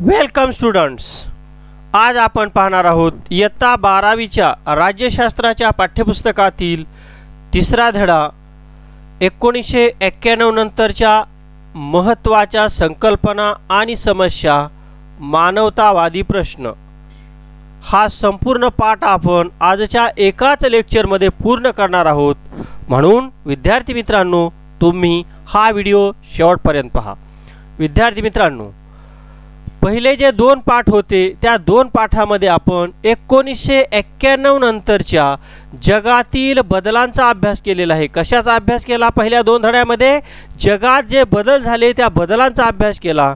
Welcome students, आज आपण पाहणार आहोत इयत्ता 12वीच्या राज्यशास्त्राच्या पाठ्यपुस्तकातील तिसरा धडा 1991 नंतरच्या महत्त्वाच्या संकल्पना आणि समस्या मानवतावादी प्रश्न। हा संपूर्ण पाठ आपण आजच्या एकाच लेक्चरमध्ये पूर्ण करणार आहोत, म्हणून विद्यार्थी मित्रांनो तुम्ही हा व्हिडिओ शेवटपर्यंत पहा। विद्यार्थी मित्रांनो, पहिले जे दोन पाठ होते त्या दोन पाठामध्ये आपण 1991 नंतरच्या जगातील बदलांचा अभ्यास केलेला आहे। कशाचा अभ्यास केला? पहिल्या दोन धड्यामध्ये जगात जे बदल झाले त्या बदलांचा अभ्यास केला।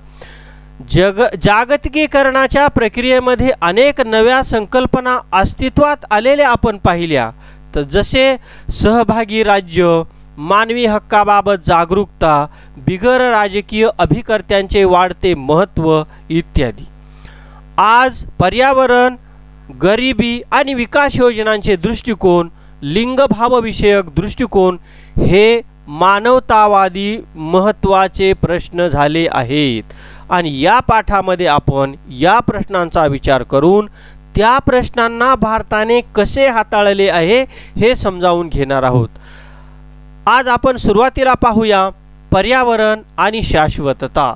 जागतिकीकरणाच्या प्रक्रियेमध्ये अनेक नव्या संकल्पना अस्तित्वात आलेल्या आपण पाहिल्या, तर जसे सहभागी राज्य, मानवी हक्काबाबत जागरूकता, बिगर राजकीय अभिकर्त्यांचे वाढते महत्त्व इत्यादी। आज पर्यावरण, गरिबी आणि विकास योजनांचे दृष्टिकोन, लिंगभावविषयक दृष्टिकोन हे मानवतावादी महत्त्वाचे प्रश्न झाले आहेत आणि या पाठामध्ये आपण या प्रश्नांचा विचार करून त्या प्रश्नांना भारताने कसे हाताळले आहे हे समजावून घेणार आहोत। आज आपण सुरुवातीला पाहूया पर्यावरण आणि शाश्वतता।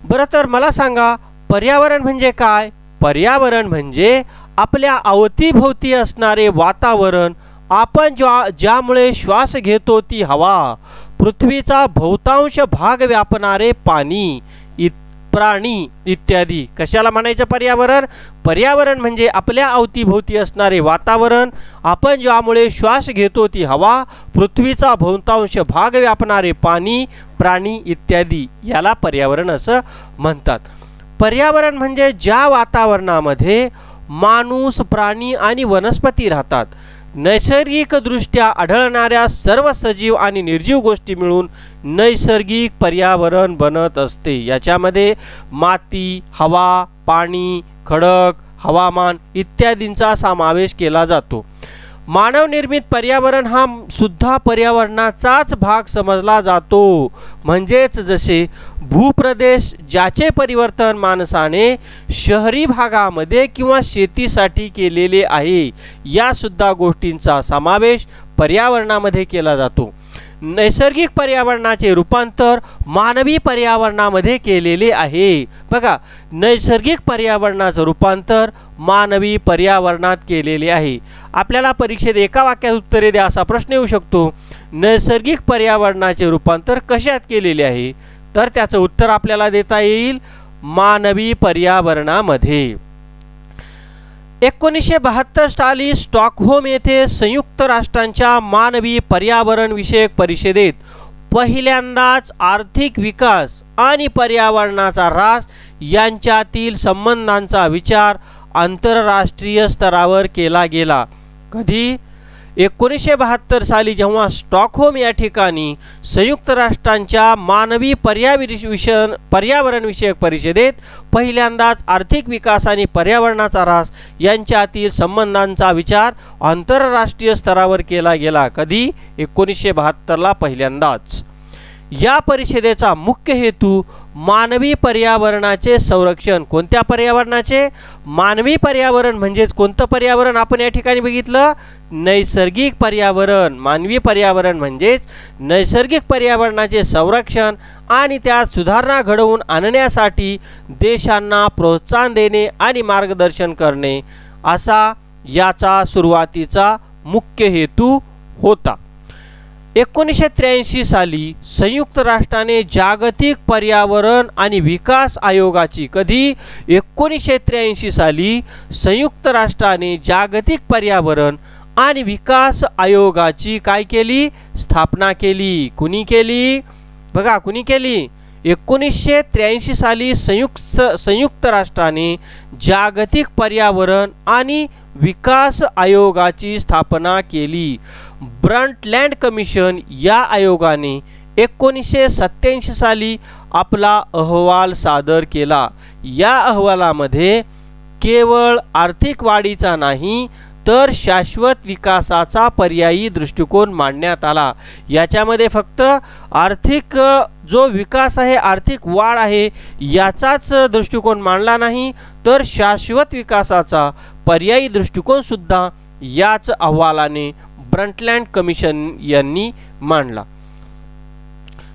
बरं, तर मला सांगा पर्यावरण म्हणजे काय? पर्यावरण म्हणजे आपल्या अवतीभोवती असणारे वातावरण, आपण ज्यामुळे श्वास घेतो ती हवा, पृथ्वीचा बहुतांश भाग व्यापणारे पाणी, प्राणी इत्यादी। कशाला म्हणायचं पर्यावरण? पर्यावरण म्हणजे आपल्या अवतीभोवती असणारे वातावरण, आपण ज्यामुळे श्वास घेतो ती हवा, पृथ्वीचा बहुतांश भाग व्यापणारे पाणी, प्राणी इत्यादी, याला पर्यावरण असं म्हणतात। पर्यावरण म्हणजे ज्या वातावरणामध्ये माणूस, प्राणी आणि वनस्पती राहतात, नैसर्गिकदृष्ट्या आढळणाऱ्या सर्व सजीव आणि निर्जीव गोष्टी मिळून नैसर्गिक पर्यावरण बनत असते। याच्यामध्ये माती, हवा, पाणी, खडक, हवामान इत्यादींचा समावेश केला जातो। मानवनिर्मित पर्यावरण हा सुद्धा पर्यावरणाचाच भाग समजला जातो। म्हणजेच जसे भूप्रदेश ज्याचे परिवर्तन माणसाने शहरी भागामध्ये किंवा शेतीसाठी केलेले आहे, या सुद्धा गोष्टींचा समावेश पर्यावरणामध्ये केला जातो। नैसर्गिक पर्यावरणाचे रूपांतर मानवी पर्यावरणामध्ये केलेले आहे। बघा, नैसर्गिक पर्यावरणाचं रूपांतर मानवी पर्यावरणात केलेले आहे। आपल्याला परीक्षेत एका वाक्यात उत्तरे द्या असा प्रश्न येऊ शकतो। नैसर्गिक पर्यावरणाचे रूपांतर कशात केलेले आहे? तर त्याचं उत्तर आपल्याला देता येईल मानवी पर्यावरणामध्ये। 1972 साली स्टॉकहोम येथे संयुक्त राष्ट्रांच्या मानवी पर्यावरण विषयक परिषदेत पहिल्यांदाच आर्थिक विकास आणि पर्यावरणाचा ऱ्हास यांच्यातील संबंधांचा विचार आंतरराष्ट्रीय स्तरावर केला गेला। कधी? 1972 साली जेव्हा स्टॉकहोम या ठिकाणी संयुक्त राष्ट्रांच्या मानवी पर्यावरण विषयक परिषदेत पहिल्यांदाच आर्थिक विकास आणि पर्यावरणाचा ऱ्हास यांच्यातील संबंधांचा विचार आंतरराष्ट्रीय स्तरावर केला गेला। कधी? 1972ला पहिल्यांदाच। या परिषदेचा मुख्य हेतू मानवी पर्यावरणाचे संरक्षण। कोणत्या पर्यावरणाचे? मानवी पर्यावरण म्हणजेच कोणतं पर्यावरण आपण या ठिकाणी बघितलं? नैसर्गिक पर्यावरण। मानवी पर्यावरण म्हणजेच नैसर्गिक पर्यावरणाचे संरक्षण आणि त्यात सुधारणा घडवून आणण्यासाठी देशांना प्रोत्साहन देणे आणि मार्गदर्शन करणे, असा याचा सुरुवातीचा मुख्य हेतू होता। 1983 साली संयुक्त राष्ट्राने जागतिक पर्यावरण आणि विकास आयोगाची, कधी? 1983 साली संयुक्त राष्ट्राने जागतिक पर्यावरण आणि विकास आयोगाची काय केली? स्थापना केली। कुणी केली? बघा, कुणी केली? 1983 साली संयुक्त राष्ट्राने जागतिक पर्यावरण आणि विकास आयोगाची स्थापना केली। ब्रंटलँड कमिशन या आयोगाने 1987 साली आपला अहवाल सादर केला। या अहवालामध्ये केवळ आर्थिक वाढीचा नाही तर शाश्वत विकासाचा पर्यायी दृष्टिकोन मांडण्यात आला। याच्यामध्ये फक्त आर्थिक जो विकास आहे, आर्थिक वाढ आहे, याचाच दृष्टिकोन मांडला नाही, तर शाश्वत विकासाचा पर्यायी दृष्टिकोन सुद्धा याच अहवालाने ब्रंटलँड कमिशन यांनी मांडला।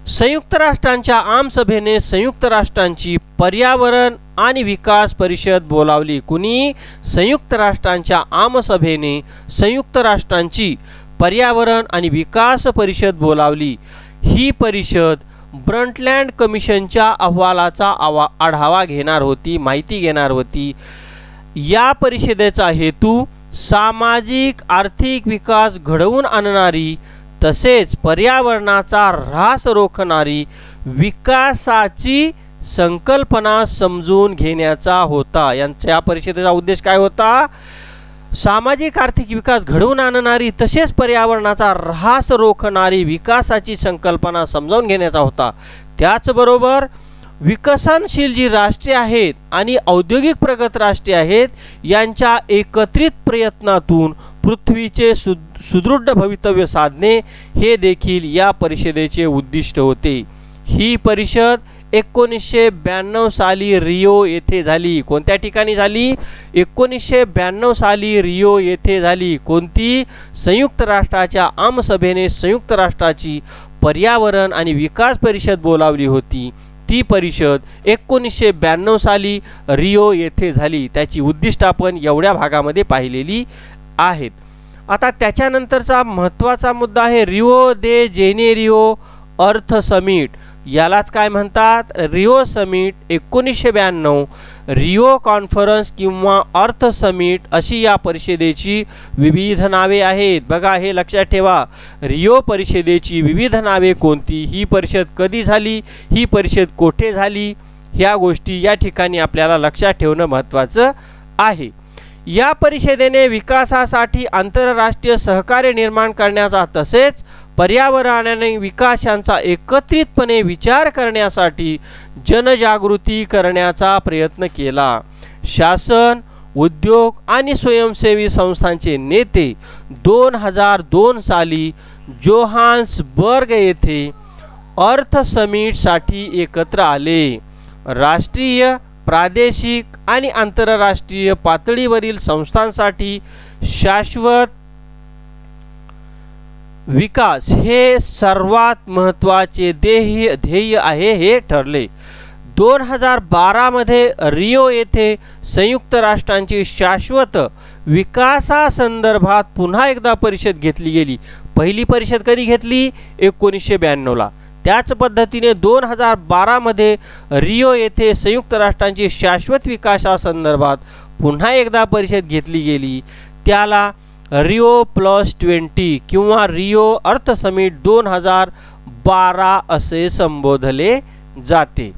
संयुक्त राष्ट्रांच्या आमसभेने संयुक्त राष्ट्रांची पर्यावरण आणि विकास परिषद बोलावली। कुणी? संयुक्त राष्ट्रांच्या आमसभेने संयुक्त राष्ट्रांची पर्यावरण आणि विकास परिषद बोलावली। ही परिषद ब्रंटलँड कमिशनच्या अहवालाचा आढावा घेणार होती, माहिती घेणार होती। या परिषदेचा हेतू सामाजिक आर्थिक विकास घडवून आणणारी तसेच पर्यावरणाचा ऱ्हास रोखणारी विकासाची संकल्पना समजून घेण्याचा होता। या परिषदेचा उद्देश काय होता? सामाजिक आर्थिक विकास घडवून आणणारी तसेच पर्यावरणाचा ऱ्हास रोखणारी विकासाची संकल्पना समजावून घेण्याचा होता। त्याचबरोबर विकसनशील जी राष्ट्रे आहेत आणि औद्योगिक प्रगत राष्ट्रे आहेत यांच्या एकत्रित प्रयत्नातून पृथ्वीचे सुदृढ भवितव्य साधणे हे देखील या परिषदेचे उद्दिष्ट होते। ही परिषद 1992 साली रिओ येथे झाली। कोणत्या ठिकाणी झाली? 1992 साली रिओ येथे झाली। कोणती? संयुक्त राष्ट्राच्या आमसभेने संयुक्त राष्ट्राची पर्यावरण आणि विकास परिषद बोलावली होती। ती परिषद 1992 साली रिओ येथे झाली। त्याची उद्दिष्ट आपण एवढ्या भागामध्ये पाहिलेली आहेत। आता त्याच्यानंतरचा महत्त्वाचा मुद्दा आहे रिओ दे जेनेरिओ अर्थ समिट। यालाच काय म्हणतात? रिओ समिट 1992 रिओ कॉन्फरन्स किंवा अर्थ समिट अशी या परिषदेची विविध नावे आहेत। बघा, हे लक्षात ठेवा, रिओ परिषदेची विविध नावे कोणती, ही परिषद कधी झाली, ही परिषद कोठे झाली, ह्या गोष्टी या ठिकाणी आपल्याला लक्षात ठेवणं महत्त्वाचं आहे। या परिषदेने विकासासाठी आंतरराष्ट्रीय सहकार्य निर्माण करण्याचा तसेच पर्यावरण आणि विकासाचा एकत्रितपणे विचार करण्यासाठी जनजागृती करण्याचा प्रयत्न केला। शासन, उद्योग आणि स्वयंसेवी संस्थांचे नेते 2002 साली जोहान्सबर्ग येथे अर्थ समिटसाठी एकत्र आले। राष्ट्रीय, प्रादेशिक आणि आंतरराष्ट्रीय पातळीवरील संस्थांसाठी शाश्वत विकास हे सर्वात महत्त्वाचे ध्येय आहे हे ठरले। 2012 मध्ये रिओ येथे संयुक्त राष्ट्रांची शाश्वत विकासासंदर्भात पुन्हा एकदा परिषद घेतली गेली। पहिली परिषद कधी घेतली? 1992 ला। त्याच पद्धतीने 2012 मध्ये रिओ येथे संयुक्त राष्ट्रांची शाश्वत विकासासंदर्भात पुन्हा एकदा परिषद घेतली गेली। त्याला रिओ +20 किंवा रिओ अर्थ समिट 2012 असे संबोधले जाते।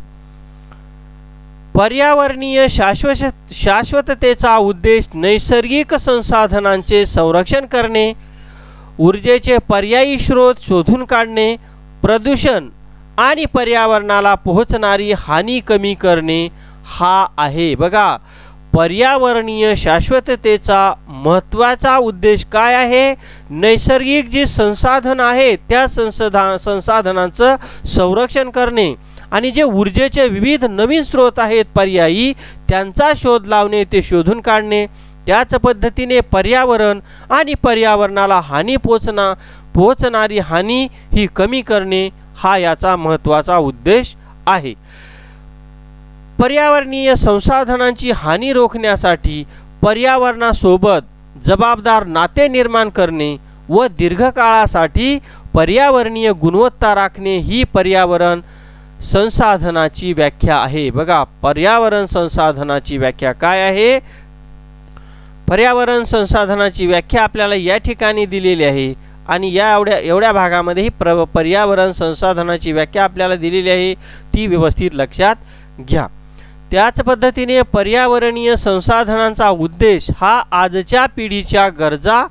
पर्यावरणीय शाश्वततेचा उद्देश नैसर्गिक संसाधनांचे संरक्षण करणे, ऊर्जेचे पर्यायी स्रोत शोधून काढणे, प्रदूषण आणि पर्यावरणाला पोहोचणारी हानी कमी करणे हा आहे। बघा, पर्यावरणीय शाश्वततेचा महत्त्वाचा उद्देश काय आहे? नैसर्गिक जी संसाधन आहेत त्या संसाधनांचं संरक्षण करणे आणि जे ऊर्जेचे विविध नवीन स्रोत आहेत पर्यायी त्यांचा शोध लावणे, ते शोधून काढणे। त्याच पद्धतीने पर्यावरण आणि पर्यावरणाला हानी पोहोचणारी हानी ही कमी करणे हा याचा महत्त्वाचा उद्देश आहे। पर्यावरणीय संसाधनांची हानी रोखण्यासाठी पर्यावरणासोबत जबाबदार नाते निर्माण करणे व दीर्घकाळासाठी पर्यावरणीय गुणवत्ता राखणे ही पर्यावरण संसाधनाची व्याख्या आहे। बघा, पर्यावरण संसाधनाची व्याख्या काय आहे? पर्यावरण संसाधनाची व्याख्या आपल्याला या ठिकाणी दिलेली आहे आणि या एवढ्या भागामध्ये ही पर्यावरण संसाधनाची व्याख्या आपल्याला दिलेली आहे, ती व्यवस्थित लक्षात घ्या। त्याच पद्धतीने पर्यावरणीय संसाधनांचा उद्देश हा आजच्या पिढीच्या गरजा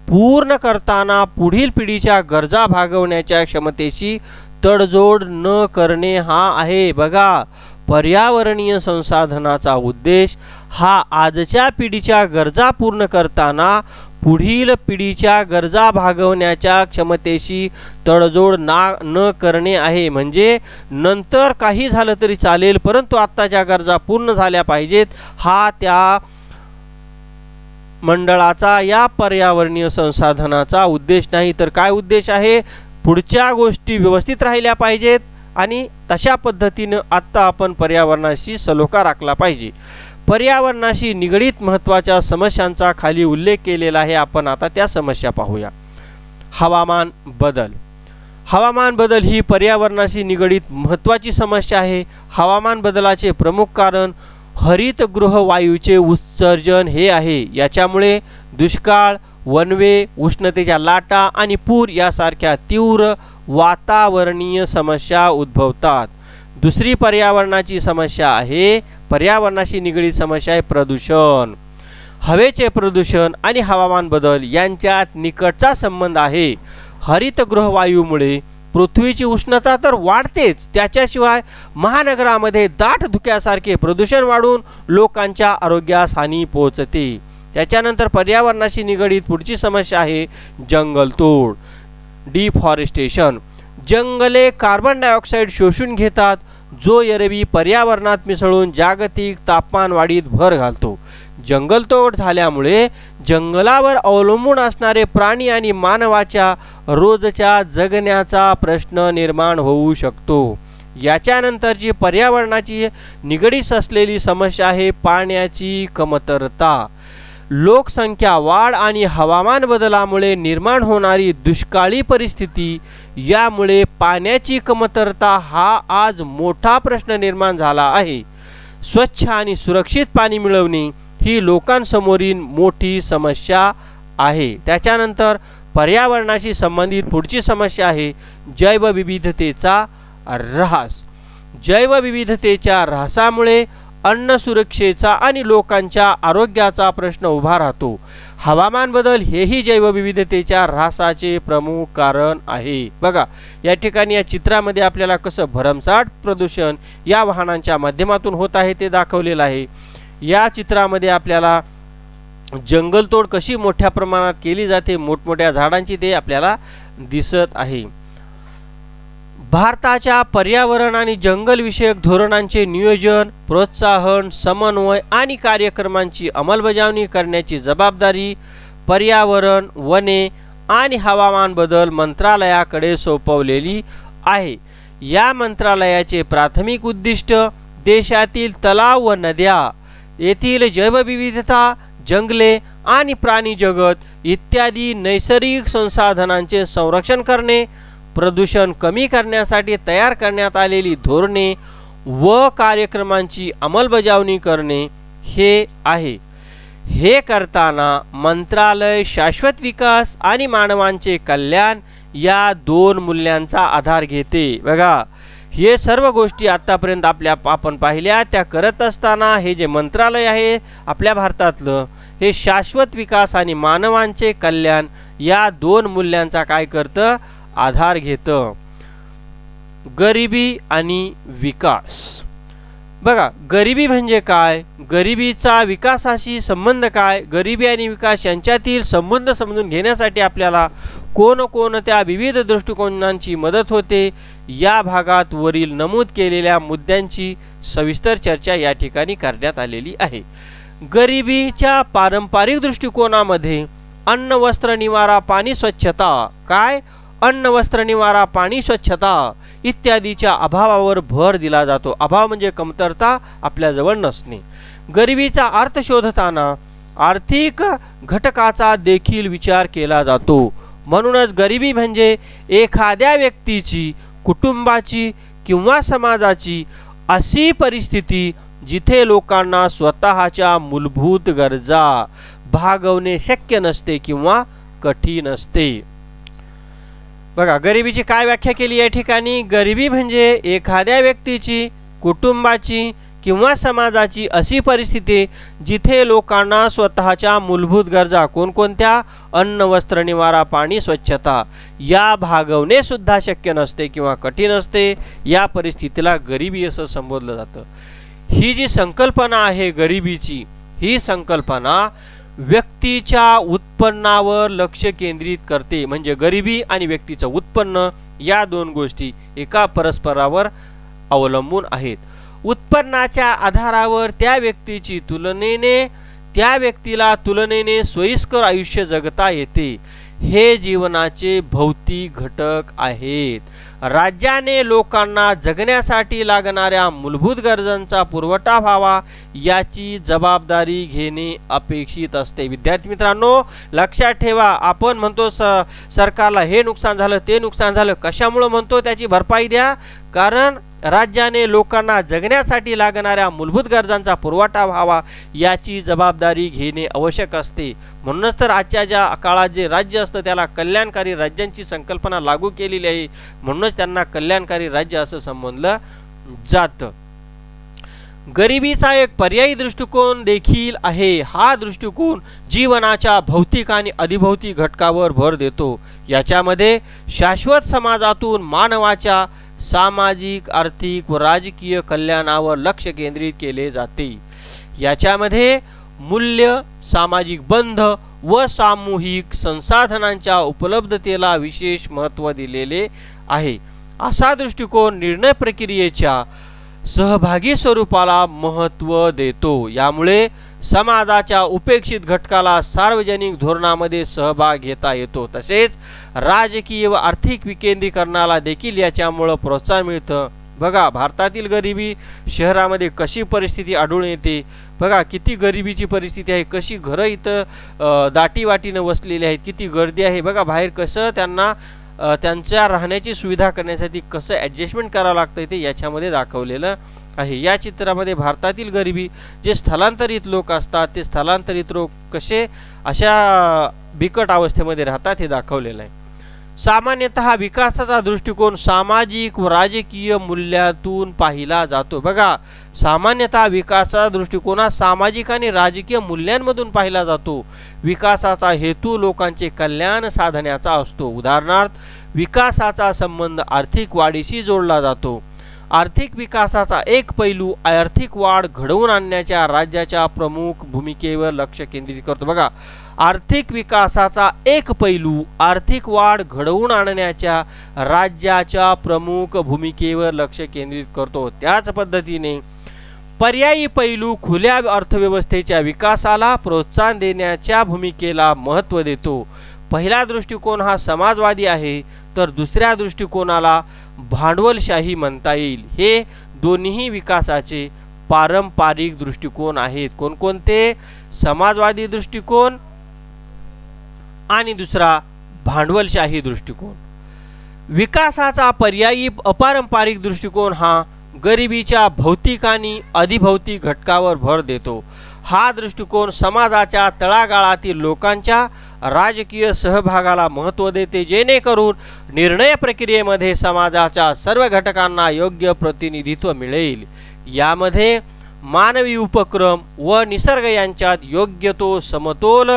पूर्ण करताना पुढील पिढीच्या गरजा भागवण्याच्या क्षमतेशी तडजोड न करणे हा आहे। बघा, पर्यावरणीय संसाधनाचा उद्देश हा आजच्या पिढीच्या गरजा पूर्ण करताना पुढील पिढीच्या गरजा भागवण्याच्या क्षमतेशी तडजोड न करणे आहे। म्हणजे नंतर काही झालं तरी चालेल, परंतु आत्ताच्या गरजा पूर्ण झाल्या पाहिजेत, हा त्या मंडळाचा, या पर्यावरणीय संसाधनाचा उद्देश नाही। तर काय उद्देश आहे? पुढच्या गोष्टी व्यवस्थित राहिल्या पाहिजेत आणि तशा पद्धतीने आत्ता आपण पर्यावरणाशी सलोखा राखला पाहिजे। पर्यावरणाशी निगडीत महत्त्वाच्या समस्यांचा खाली उल्लेख केलेला आहे। आपण आता त्या समस्या पाहूया। हवामान बदल। हवामान बदल ही पर्यावरणाशी निगडीत महत्त्वाची समस्या आहे। हवामान बदलाचे प्रमुख कारण हरितगृह वायूचे उत्सर्जन हे आहे। याच्यामुळे दुष्काळ, वणवे, उष्णतेच्या लाटा आणि पूर यासारख्या तीव्र वातावरणीय समस्या उद्भवतात। दुसरी पर्यावरणाची समस्या आहे, पर्यावरणाशी निगडीत समस्या आहे प्रदूषण। हवेचे प्रदूषण आणि हवामान बदल यांच्यात निकटचा संबंध आहे। हरितगृह वायूमुळे पृथ्वीची उष्णता तर वाढतेच, त्याच्याशिवाय महानगरामध्ये दाट धुक्यासारखे प्रदूषण वाढून लोकांच्या आरोग्यास हानी पोहोचते। त्याच्यानंतर पर्यावरणाशी निगडीत पुढची समस्या आहे जंगलतोड, डिफॉरेस्टेशन। जंगले कार्बन डायऑक्साईड शोषून घेतात, जो एरवी पर्यावरणात मिसळून जागतिक तापमान वाढीत भर घालतो। जंगलतोड झाल्यामुळे जंगलावर अवलंबून असणारे प्राणी आणि मानवाच्या रोजच्या जगण्याचा प्रश्न निर्माण होऊ शकतो। याच्यानंतरची पर्यावरणाची निगडीत असलेली समस्या आहे पाण्याची कमतरता। लोकसंख्या वाढ आणि हवामान बदलामुळे निर्माण होणारी दुष्काळी परिस्थिती यामुळे पाण्याची कमतरता हा आज मोठा प्रश्न निर्माण झाला आहे। स्वच्छ आणि सुरक्षित पाणी मिळवणे ही लोकांसमोरील मोठी समस्या आहे। त्याच्यानंतर पर्यावरणाशी संबंधित पुढची समस्या आहे जैवविविधतेचा ऱ्हास। जैवविविधतेच्या ऱ्हासामुळे अन्न सुरक्षेचा आणि लोकांच्या आरोग्याचा प्रश्न उभा राहतो। हवामान बदल हेही जैवविविधतेच्या ऱ्हासाचे प्रमुख कारण आहे। बघा या ठिकाणी या चित्रामध्ये आपल्याला कसं भरमसाठ प्रदूषण या वाहनांच्या माध्यमातून होत आहे ते दाखवलेलं आहे। या चित्रामध्ये आपल्याला जंगलतोड कशी मोठ्या प्रमाणात केली जाते, मोठमोठ्या झाडांची ते आपल्याला दिसत आहे। भारताच्या पर्यावरण आणि जंगल विषयक धोरणांचे नियोजन, प्रोत्साहन, समन्वय आणि कार्यक्रमांची अंमलबजावणी करण्याची जबाबदारी पर्यावरण, वने आणि हवामान बदल मंत्रालयाकडे सोपवलेली आहे। या मंत्रालयाचे प्राथमिक उद्दिष्ट देशातील तलाव व नद्या, येथील जैवविविधता, जंगले आणि प्राणी जगत इत्यादी नैसर्गिक संसाधनांचे संरक्षण करणे, प्रदूषण कमी करण्यासाठी तयार करण्यात आलेली धोरणे व कार्यक्रमांची अंमलबजावणी करणे हे आहे। हे करताना मंत्रालय शाश्वत विकास आणि मानवांचे कल्याण या दोन मूल्यांचा आधार घेते। बघा हे सर्व गोष्टी आतापर्यंत आपण पाहिल्या, त्या करत असताना हे जे मंत्रालय आहे आपल्या भारतातलं हे शाश्वत विकास आणि मानवांचे कल्याण या दोन मूल्यांचा काय करतं, आधार घेतं। गरिबी आणि विकास। बघा गरिबी म्हणजे काय, गरिबीचा विकासाशी संबंध काय, गरिबी आणि विकास यांच्यातील संबंध समजून घेण्यासाठी आपल्याला कोणकोणत्या विविध दृष्टिकोनांची मदत होते या भागात वरील नमूद केलेल्या मुद्द्यांची सविस्तर चर्चा या ठिकाणी करण्यात आलेली आहे। गरिबीच्या पारंपरिक दृष्टिकोनामध्ये अन्न, वस्त्र, निवारा, पाणी, स्वच्छता, काय अन्न, वस्त्र, निवारा, पाणी, स्वच्छता इत्यादीच्या अभावावर भर दिला जातो। अभाव म्हणजे कमतरता, आपल्याजवळ नसणे। गरिबीचा अर्थ शोधताना आर्थिक घटकाचा देखील विचार केला जातो। म्हणूनच गरिबी म्हणजे एखाद्या व्यक्तीची, कुटुंबाची किंवा समाजाची अशी परिस्थिती जिथे लोकांना स्वतःच्या मूलभूत गरजा भागवणे शक्य नसते किंवा कठीण असते। बघा गरिबीची काय व्याख्या केली या ठिकाणी, गरिबी म्हणजे एखाद्या व्यक्तीची, कुटुंबाची किंवा समाजाची अशी परिस्थिती जिथे लोकांना स्वतःच्या मूलभूत गरजा कोणकोणत्या, अन्न, वस्त्र, निवारा, पाणी, स्वच्छता या भागवणे सुद्धा शक्य नसते किंवा कठीण असते। या परिस्थितीला गरिबी असं संबोधलं जातं। ही जी संकल्पना आहे गरिबीची ही संकल्पना व्यक्तीच्या उत्पन्नावर लक्ष केंद्रित करते. म्हणजे गरिबी आणि व्यक्तीचं उत्पन्न या दोन गोष्टी एका परस्परावर अवलंबून आहेत. उत्पन्नाच्या आधारावर त्या व्यक्तीला तुलनेने सोयीस्कर आयुष्य जगता येते. हे जीवनाचे भौतिक घटक आहेत. राज्याने लोकांना जगण्यासाठी लागणाऱ्या मूलभूत गरजांचा पुरवठा व्हावा याची जबाबदारी घेणे अपेक्षित असते. विद्यार्थी मित्रांनो, लक्षात ठेवा, आपण म्हणतो सरकारला हे नुकसान झालं ते नुकसान झालं, कशामुळे म्हणतो त्याची भरपाई द्या. कारण राज्याने लोकांना जगण्यासाठी लागणाऱ्या मूलभूत गरजांचा पुरवठा व्हावा याची जबाबदारी घेणे आवश्यक असते. म्हणूनच तर आजच्या ज्या काळात जे राज्य असतं त्याला कल्याणकारी राज्यांची संकल्पना लागू केलेली आहे. म्हणूनच त्यांना कल्याणकारी राज्य असं संबोधलं जातं. गरिबीचा एक पर्यायी दृष्टिकोन देखील आहे. हा दृष्टिकोन जीवनाच्या भौतिक आणि अधिभौतिक घटकावर भर देतो. याच्यामध्ये शाश्वत समाजातून मानवाच्या सामाजिक, आर्थिक व राजकीय कल्याणावर लक्ष केंद्रित केले जाते. याच्यामध्ये मूल्य, सामाजिक बंध व सामूहिक संसाधनांच्या उपलब्धतेला विशेष महत्त्व दिलेले आहे. असा दृष्टिकोन निर्णय प्रक्रियेच्या सहभागी स्वरूपाला महत्त्व देतो. यामुळे समाजाच्या उपेक्षित घटकाला सार्वजनिक धोरणामध्ये सहभाग घेता येतो. तसेच राजकीय व आर्थिक विकेंद्रीकरणाला देखील याच्यामुळे प्रोत्साहन मिळतं. बघा, भारतातील गरिबी शहरामध्ये कशी परिस्थिती आढळून येते. बघा किती गरिबीची परिस्थिती आहे, कशी घरं इथं दाटीवाटीनं वसलेली आहेत, किती गर्दी आहे. बघा बाहेर कसं त्यांना त्यांच्या राहण्याची सुविधा करण्यासाठी कसं ॲडजस्टमेंट करावं लागतं ते याच्यामध्ये दाखवलेलं आहे. या चित्रामध्ये भारतातील गरिबी जे स्थलांतरित लोक असतात ते स्थलांतरित लोक कसे अशा बिकट अवस्थेमध्ये राहतात हे दाखवलेलं आहे. सामान्यतः विकासाचा दृष्टिकोन सामाजिक व राजकीय मूल्यातून पाहिला जातो. बघा, सामान्यतः विकासाचा दृष्टिकोन हा सामाजिक आणि राजकीय मूल्यांमधून पाहिला जातो. विकासाचा हेतू लोकांचे कल्याण साधण्याचा असतो. उदाहरणार्थ, विकासाचा संबंध आर्थिक वाढीशी जोडला जातो. आर्थिक विकासाचा एक पैलू आर्थिक वाढ घडवून आणण्याच्या राज्याच्या प्रमुख भूमिकेवर लक्ष केंद्रित करतो. बघा, आर्थिक विकासाचा एक पैलू आर्थिक वाढ घडवून आणण्याच्या राज्याच्या प्रमुख भूमिकेवर लक्ष केंद्रित करतो. त्याच पद्धतीने पर्यायी पैलू खुल्या अर्थव्यवस्थेच्या विकासाला प्रोत्साहन देण्याच्या भूमिकेला महत्त्व देतो. पहिला दृष्टिकोन हा समाजवादी आहे, तर दुसऱ्या दृष्टिकोनाला भांडवलशाही म्हणता येईल. हे दोन्ही विकासाचे पारंपरिक दृष्टिकोन आहेत. कोणकोणते? समाजवादी दृष्टिकोन आणि दुसरा भांडवलशाही दृष्टिकोन. विकासाचा पर्यायी अपारंपरिक दृष्टिकोन हा गरिबीच्या भौतिक आणि अधिभौतिक घटकावर भर देतो. हा दृष्टिकोन समाजाच्या तळागाळातील लोकांच्या राजकीय सहभागाला महत्त्व देते, जेणेकरून निर्णय प्रक्रियेमध्ये समाजाच्या सर्व घटकांना योग्य प्रतिनिधित्व मिळेल. यामध्ये मानवी उपक्रम व निसर्ग यांच्यात योग्य तो समतोल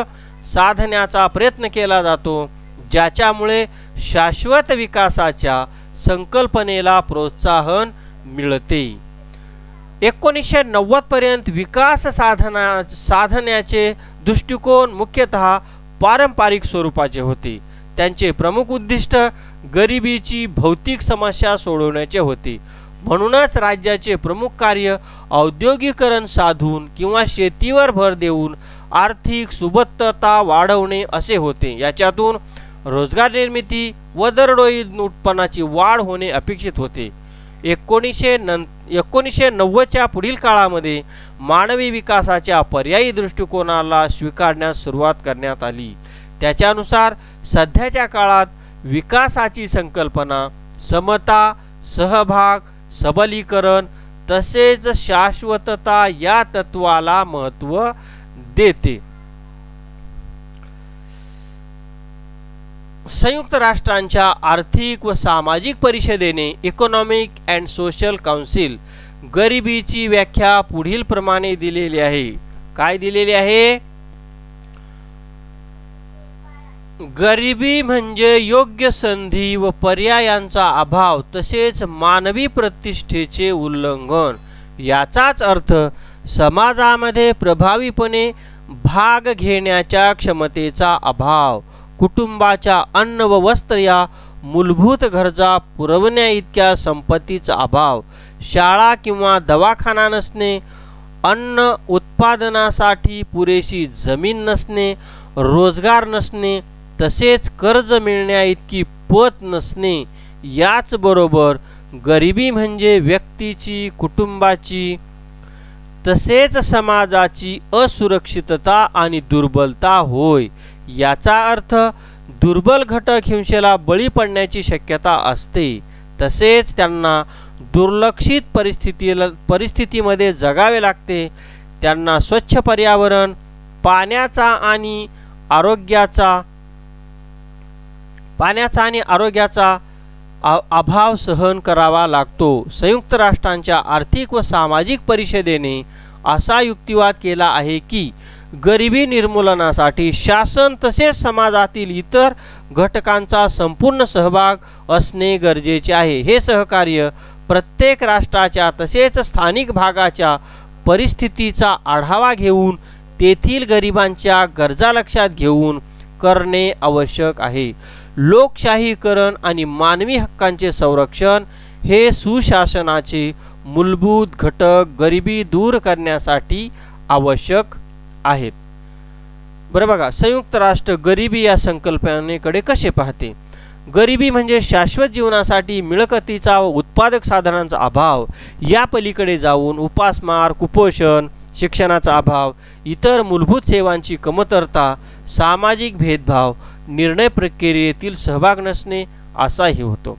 साधण्याचा प्रयत्न केला जातो, ज्याच्यामुळे शाश्वत विकासाच्या संकल्पनेला प्रोत्साहन मिळते. 1990 पर्यंत विकास साधण्याचे दृष्टिकोन मुख्यतः पारंपरिक स्वरूपाचे होते. त्यांचे प्रमुख उद्दिष्ट गरिबीची भौतिक समस्या सोडवण्याचे होते. म्हणूनच राज्याचे प्रमुख कार्य औद्योगिकरण साधून किंवा शेतीवर भर देऊन आर्थिक सुबत्तता वाढवणे असे होते. याच्यातून रोजगार निर्मिती व दरडोई उत्पन्नाची वाढ होणे अपेक्षित होते. 1990च्या पुढील काळामध्ये मानवी विकासाच्या पर्यायी दृष्टिकोनाला स्वीकारण्यास सुरुवात करण्यात आली. त्याच्यानुसार सध्याच्या काळात विकासाची संकल्पना समता, सहभाग, सबलीकरण तसेच शाश्वतता या तत्वाला महत्त्व देते. संयुक्त राष्ट्रांच्या आर्थिक व सामाजिक परिषदेने इकॉनॉमिक अँड सोशल काउन्सिल गरिबीची व्याख्या पुढील प्रमाणे दिलेली आहे. काय दिलेली आहे? गरिबी म्हणजे योग्य संधी व पर्यायांचा अभाव तसेच मानवी प्रतिष्ठेचे उल्लंघन. याचाच अर्थ समाजामध्ये प्रभावीपणे भाग घेण्याच्या क्षमतेचा अभाव, कुटुंबाच्या अन्न व वस्त्र या मूलभूत गरजा पुरवण्या इतक्या संपत्तीचा अभाव, शाळा किंवा दवाखाना नसणे, अन्न उत्पादनासाठी पुरेशी जमीन नसणे, रोजगार नसणे, तसेच कर्ज मिळण्या इतकी पत नसणे, याचबरोबर गरिबी म्हणजे व्यक्तीची, कुटुंबाची तसेच समाजाची असुरक्षितता आणि दुर्बलता होय। याचा अर्थ दुर्बल घटक हिंसेला बळी पडण्याची शक्यता असते, तसेच त्यांना दुर्लक्षित परिस्थितीमध्ये जगावे लागते। त्यांना स्वच्छ पर्यावरण, पाण्याचा आणि आरोग्याचा अभाव सहन करावा लागतो। संयुक्त राष्ट्रांच्या आर्थिक व सामाजिक परिषदेने असा युक्तिवाद केला आहे की गरिबी निर्मूलनासाठी शासन तसेच समाजातील इतर घटकांचा संपूर्ण सहभाग असणे गरजेचे आहे। हे सहकार्य प्रत्येक राष्ट्राच्या तसेच स्थानिक भागाच्या परिस्थितीचा आढावा घेऊन तेथील गरिबांच्या गरजा लक्षात घेऊन करणे आवश्यक आहे। लोकशाहीकरण आणि मानवी हक्कांचे संरक्षण हे सुशासनाचे मूलभूत घटक गरिबी दूर करण्यासाठी आवश्यक आहेत। बरं बघा, संयुक्त राष्ट्र गरिबी या संकल्पनेकडे कसे पाहते? गरिबी म्हणजे शाश्वत जीवनासाठी मिळकतीचा व उत्पादक साधनांचा अभाव, या पलीकडे जाऊन उपासमार, कुपोषण, शिक्षणाचा अभाव, इतर मूलभूत सेवांची कमतरता, सामाजिक भेदभाव, निर्णय प्रक्रियेतील सहभाग नसणे असाही होतो।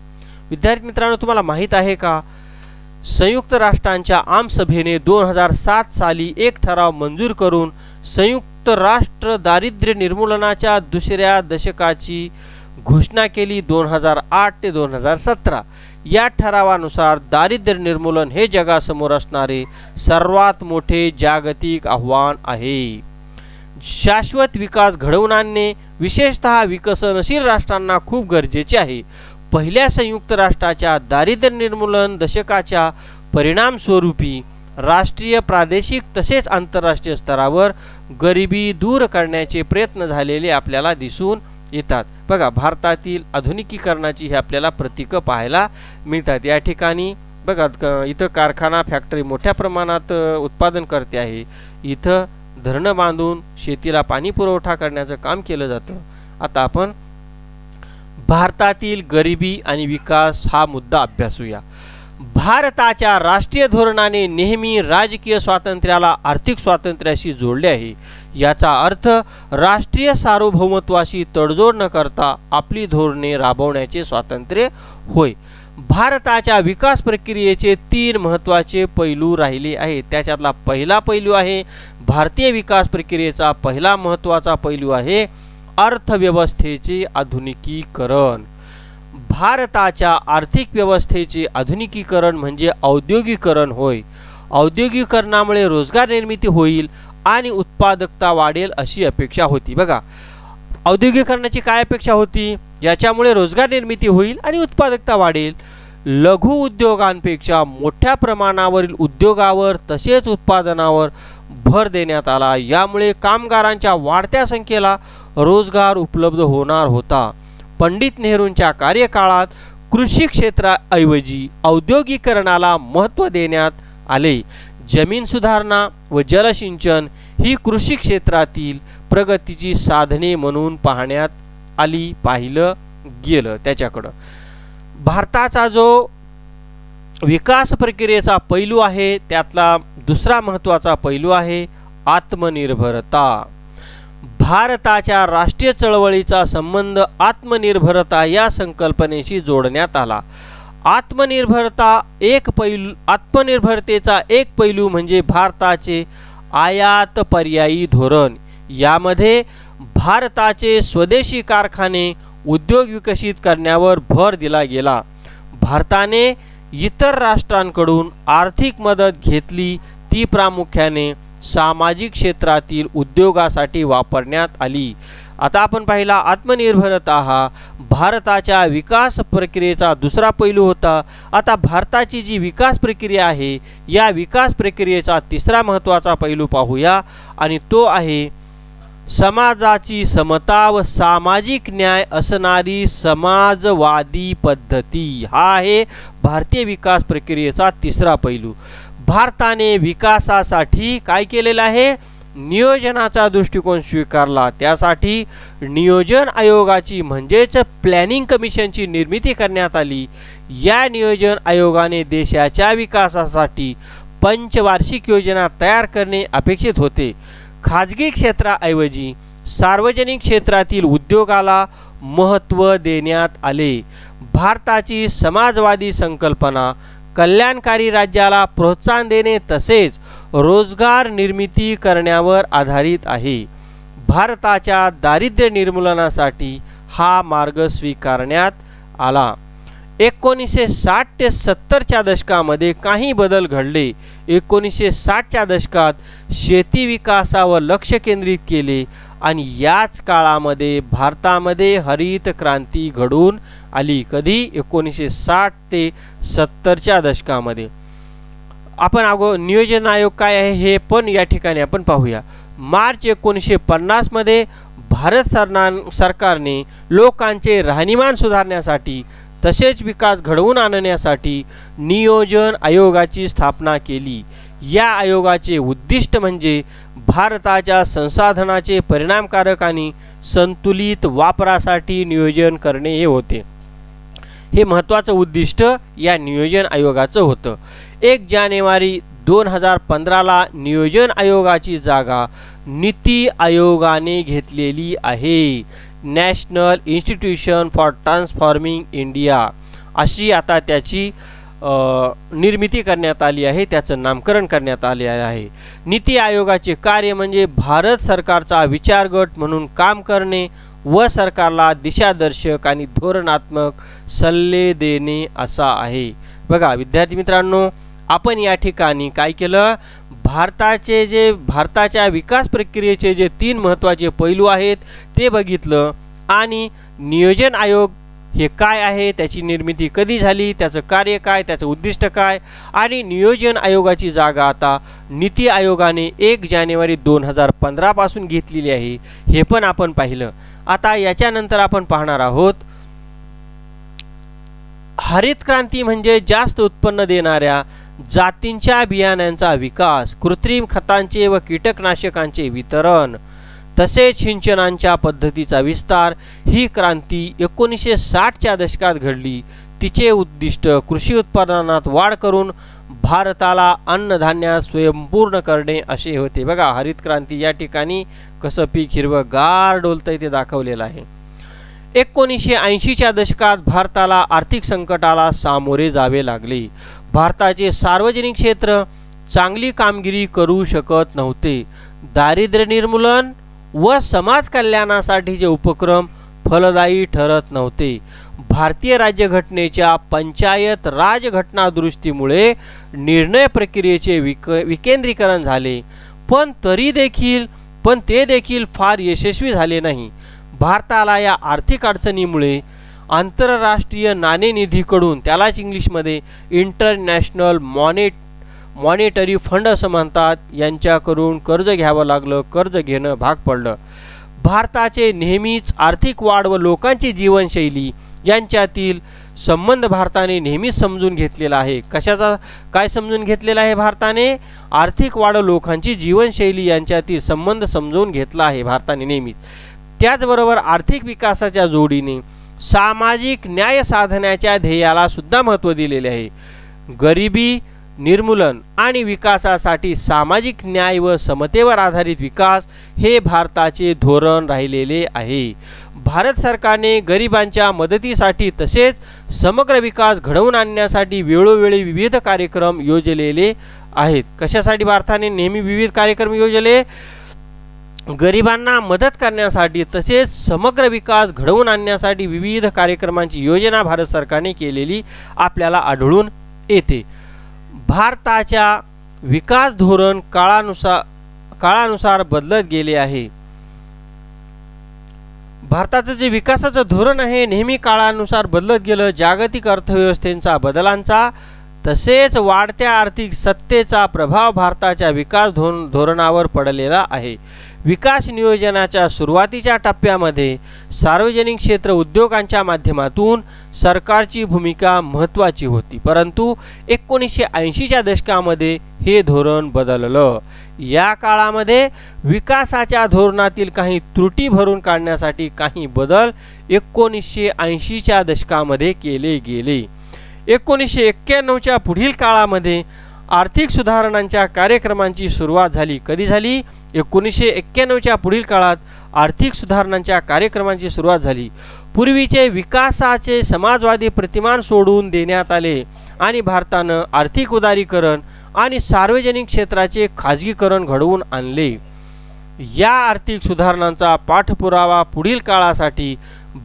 विद्यार्थी मित्रांनो, तुम्हाला माहीत आहे का, संयुक्त राष्ट्रांच्या आमसभेने 2007 साली एक ठराव मंजूर करून संयुक्त राष्ट्र दारिद्र्य निर्मूलनाच्या दुसऱ्या दशकाची घोषणा केली 2008 ते 2017। या ठरावानुसार दारिद्र्य निर्मूलन हे जगासमोर असणारे सर्वात मोठे जागतिक आव्हान आहे। शाश्वत विकास घडवून आणणे विशेषतः विकसनशील राष्ट्रांना खूप गरजेचे आहे। पहिल्या संयुक्त राष्ट्राच्या दारिद्र्य निर्मूलन दशकाच्या परिणाम स्वरूपी राष्ट्रीय, प्रादेशिक तसेच आंतरराष्ट्रीय स्तरावर गरिबी दूर करण्याचे प्रयत्न झालेले आपल्याला दिसून येतात। बघा, भारतातील आधुनिकीकरणाची हे आपल्याला प्रतीकं पाहायला मिळतात। या ठिकाणी बघा, इथं कारखाना, फॅक्टरी मोठ्या प्रमाणात उत्पादन करते आहे। इथं धरणं बांधून शेतीला पाणी पुरवठा करण्याचं काम केलं जातं। आता आपण भारतातील गरिबी आणि विकास हा मुद्दा अभ्यासूया। भारताच्या राष्ट्रीय धोरणाने नेहमी राजकीय स्वातंत्र्याला आर्थिक स्वातंत्र्याशी जोडले आहे। याचा अर्थ राष्ट्रीय सार्वभौमत्वाशी तडजोड न करता आपली धोरणे राबवण्याचे स्वातंत्र्य होय। भारताच्या विकास प्रक्रियेचे 3 महत्त्वाचे पैलू राहिले आहेत। त्याच्यातला पहिला पैलू आहे भारतीय विकास प्रक्रियेचा पहिला महत्त्वाचा पैलू आहे अर्थव्यवस्थेचे आधुनिकीकरण। भारताच्या आर्थिक व्यवस्थेचे आधुनिकीकरण म्हणजे औद्योगिकरण होय। औद्योगिकरणामुळे रोजगार निर्मिती होईल आणि उत्पादकता वाढेल अशी अपेक्षा होती। बघा, औद्योगिकरणाची काय अपेक्षा होती? याच्यामुळे रोजगार निर्मिती होईल आणि उत्पादकता वाढेल। लघु उद्योगांपेक्षा मोठ्या प्रमाणावरील उद्योगावर तसेच उत्पादनावर भर देण्यात आला। यामुळे कामगारांच्या वाढत्या संख्येला रोजगार उपलब्ध होणार होता। पंडित नेहरूंच्या कार्यकाळात कृषी क्षेत्राऐवजी औद्योगिकरणाला महत्त्व देण्यात आले। जमीन सुधारणा व जलसिंचन ही कृषी क्षेत्रातील प्रगतीची साधने म्हणून पाहण्यात आली, पाहिलं गेलं त्याच्याकडं। भारताचा जो विकास प्रक्रियेचा पैलू आहे त्यातला दुसरा महत्त्वाचा पैलू आहे आत्मनिर्भरता। भारताच्या राष्ट्रीय चळवळीचा संबंध आत्मनिर्भरता या संकल्पनेशी जोडण्यात आला। आत्मनिर्भरतेचा एक पैलू म्हणजे भारताचे आयात पर्यायी धोरण। यामध्ये भारताचे स्वदेशी कारखाने, उद्योग विकसित करण्यावर भर दिला गेला। भारताने इतर राष्ट्रांकडून आर्थिक मदत घेतली, ती प्रामुख्याने सामाजिक क्षेत्रातील उद्योगासाठी वापरण्यात आली। आता आपण पाहिला आत्मनिर्भरता हा भारताच्या विकास प्रक्रियेचा दुसरा पैलू होता. आता भारताची जी विकास प्रक्रिया आहे या विकास प्रक्रियेचा तिसरा महत्त्वाचा पैलू पाहूया आणि तो आहे समाजाची समता व सामाजिक न्याय असणारी समाजवादी पद्धती. हा आहे भारतीय विकास प्रक्रियेचा तिसरा पैलू. भारताने विकासासाठी काय केलेलं आहे, नियोजनाचा दृष्टिकोन स्वीकारला. त्यासाठी नियोजन आयोगाची म्हणजेच प्लॅनिंग कमिशनची निर्मिती करण्यात आली. या नियोजन आयोगाने देशाच्या विकासासाठी पंचवार्षिक योजना तयार करणे अपेक्षित होते. खाजगी क्षेत्राऐवजी सार्वजनिक क्षेत्रातील उद्योगाला महत्त्व देण्यात आले. भारताची समाजवादी संकल्पना कल्याणकारी राज्याला प्रोत्साहन देणे तसेच रोजगार निर्मिती करण्यावर आधारित आहे. भारताच्या दारिद्र्य निर्मूलनासाठी हा मार्ग स्वीकारण्यात आला. 1960 ते 70च्या दशकामध्ये काही बदल घडले. 1960च्या दशकात शेती विकासावर लक्ष केंद्रित केले आणि याच काळामध्ये भारतामध्ये हरित क्रांती घडून आली. कधी? 1960 ते 70च्या दशकामध्ये. आपण नियोजन आयोग काय आहे हे पण या ठिकाणी आपण पाहूया. मार्च 1950 मध्ये भारत सरकारने लोकांचे राहणीमान सुधारण्यासाठी तसेच विकास घडवून आणण्यासाठी नियोजन आयोगाची स्थापना केली. या आयोगाचे उद्दिष्ट म्हणजे भारताच्या संसाधनाचे परिणामकारक आणि संतुलित वापरासाठी नियोजन करणे हे होते. हे महत्त्वाचं उद्दिष्ट या नियोजन आयोगाचं होतं. 1 जानेवारी 2015ला नियोजन आयोगाची जागा नीती आयोगाने घेतलेली आहे. National institution for transforming India अशी आता त्याची निर्मिती करण्यात आली आहे. त्याचं नामकरण करण्यात आले आहे. नीती आयोगाचे कार्य म्हणजे भारत सरकारचा विचार गट म्हणून काम करणे व सरकारला दिशादर्शक आणि धोरणात्मक सल्ले देणे असा आहे. बघा विद्यार्थी मित्रांनो, आपण या ठिकाणी काय केलं, भारताच्या विकास प्रक्रियेचे जे 3 महत्त्वाचे पैलू आहेत ते बघितलं आणि नियोजन आयोग हे काय आहे, त्याची निर्मिती कधी झाली, त्याचं कार्य काय, त्याचं उद्दिष्ट काय आणि नियोजन आयोगाची जागा आता नीती आयोगाने 1 जानेवारी 2015 पासून घेतलेली आहे हे पण आपण पाहिलं. आता याच्यानंतर आपण पाहणार आहोत हरित क्रांती म्हणजे जास्त उत्पन्न देणाऱ्या जातींच्या बियाण्यांचा विकास, कृत्रिम खतांचे व कीटकनाशकांचे वितरण तसेच सिंचनाच्या पद्धतीचा विस्तार. ही क्रांती 1960च्या दशकात घडली. तिचे उद्दिष्ट कृषी उत्पादनात वाढ करून भारताला अन्नधान्यात स्वयंपूर्ण करणे असे होते. बघा हरित क्रांती या ठिकाणी कसं पीक हिरवंगार डोलतंय ते दाखवलेलं आहे. 1980च्या दशकात भारताला आर्थिक संकटाला सामोरे जावे लागले. भारताचे सार्वजनिक क्षेत्र चांगली कामगिरी करू शकत नव्हते. दारिद्र्य निर्मूलन व समाज कल्याणासाठीचे उपक्रम फलदायी ठरत नव्हते. भारतीय राज्यघटनेच्या पंचायत राज घटना दुरुस्तीमुळे निर्णय प्रक्रियेचे विकेंद्रीकरण झाले, पण ते देखील फार यशस्वी झाले नाही. भारताला या आर्थिक अडचणीमुळे आंतरराष्ट्रीय नाणेनिधीकडून, त्यालाच इंग्लिशमध्ये इंटरनॅशनल मॉनिटरी फंड असं म्हणतात, यांच्याकडून कर्ज घ्यावं लागलं. कर्ज घेणं भाग पडलं. भारताचे नेहमीच आर्थिक वाढ व लोकांची जीवनशैली यांच्यातील संबंध भारताने नेहमीच समजून घेतलेला आहे. कशाचा काय समजून घेतलेला आहे भारताने? आर्थिक वाढ व लोकांची जीवनशैली यांच्यातील संबंध समजून घेतला आहे भारताने नेहमीच. त्याचबरोबर आर्थिक विकासाच्या जोडीने सामाजिक न्याय साधण्याच्या ध्येयाला सुद्धा महत्त्व दिलेले आहे. गरिबी निर्मूलन आणि विकासासाठी सामाजिक न्याय व समतेवर आधारित विकास हे भारताचे धोरण राहिलेले आहे. भारत सरकारने गरिबांच्या मदतीसाठी तसेच समग्र विकास घडवून आणण्यासाठी वेळोवेळी विविध कार्यक्रम योजलेले आहेत. कशासाठी भारताने नेहमी विविध कार्यक्रम योजले? गरिबांना मदत करण्यासाठी तसेच समग्र विकास घडवून आणण्यासाठी विविध कार्यक्रमांची योजना भारत सरकारने केलेली आपल्याला आढळून येते. भारताच्या विकास धोरण काळानुसार बदलत गेले आहे. भारताचं जे विकासाचं धोरण आहे नेहमी काळानुसार बदलत गेलं. जागतिक अर्थव्यवस्थेचा बदलांचा तसेच वाढत्या आर्थिक सत्तेचा प्रभाव भारताच्या विकास धोरणावर पडलेला आहे. विकास नियोजनाच्या सुरुवातीच्या टप्प्यामध्ये सार्वजनिक क्षेत्र उद्योगांच्या माध्यमातून सरकारची भूमिका महत्त्वाची होती, परंतु 1980च्या दशकामध्ये हे धोरण बदललं. या काळामध्ये विकासाच्या धोरणातील काही त्रुटी भरून काढण्यासाठी काही बदल 1980च्या दशकामध्ये केले गेले. 1991च्या पुढील काळामध्ये आर्थिक सुधारणांच्या कार्यक्रमांची सुरुवात झाली. कधी झाली? 1991च्या पुढील काळात आर्थिक सुधारणांच्या कार्यक्रमांची सुरुवात झाली. पूर्वीचे विकासाचे समाजवादी प्रतिमान सोडून देण्यात आले आणि भारतानं आर्थिक उदारीकरण आणि सार्वजनिक क्षेत्राचे खाजगीकरण घडवून आणले. या आर्थिक सुधारणांचा पाठपुरावा पुढील काळासाठी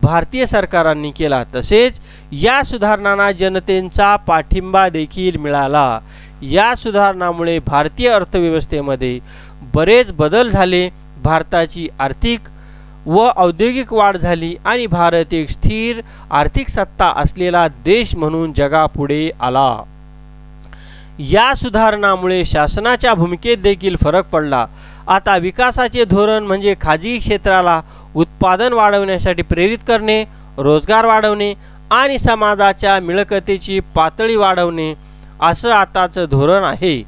भारतीय सरकारांनी केला. तसेच या सुधारणांना जनतेचा पाठिंबा देखील मिळाला. या सुधारणामुळे भारतीय अर्थव्यवस्थेमध्ये बरेच बदल झाले. भारताची आर्थिक व औद्योगिक वाढ झाली आणि भारत एक स्थिर आर्थिक सत्ता असलेला देश म्हणून जगापुढे आला. या सुधारणामुळे शासनाच्या भूमिकेत देखील फरक पडला. आता विकासाचे धोरण म्हणजे खाजगी क्षेत्राला उत्पादन वाढवण्यासाठी प्रेरित करणे, रोजगार वाढवणे आणि समाजाच्या मिळकतीची पातळी वाढवणे असं आताचं धोरण आहे.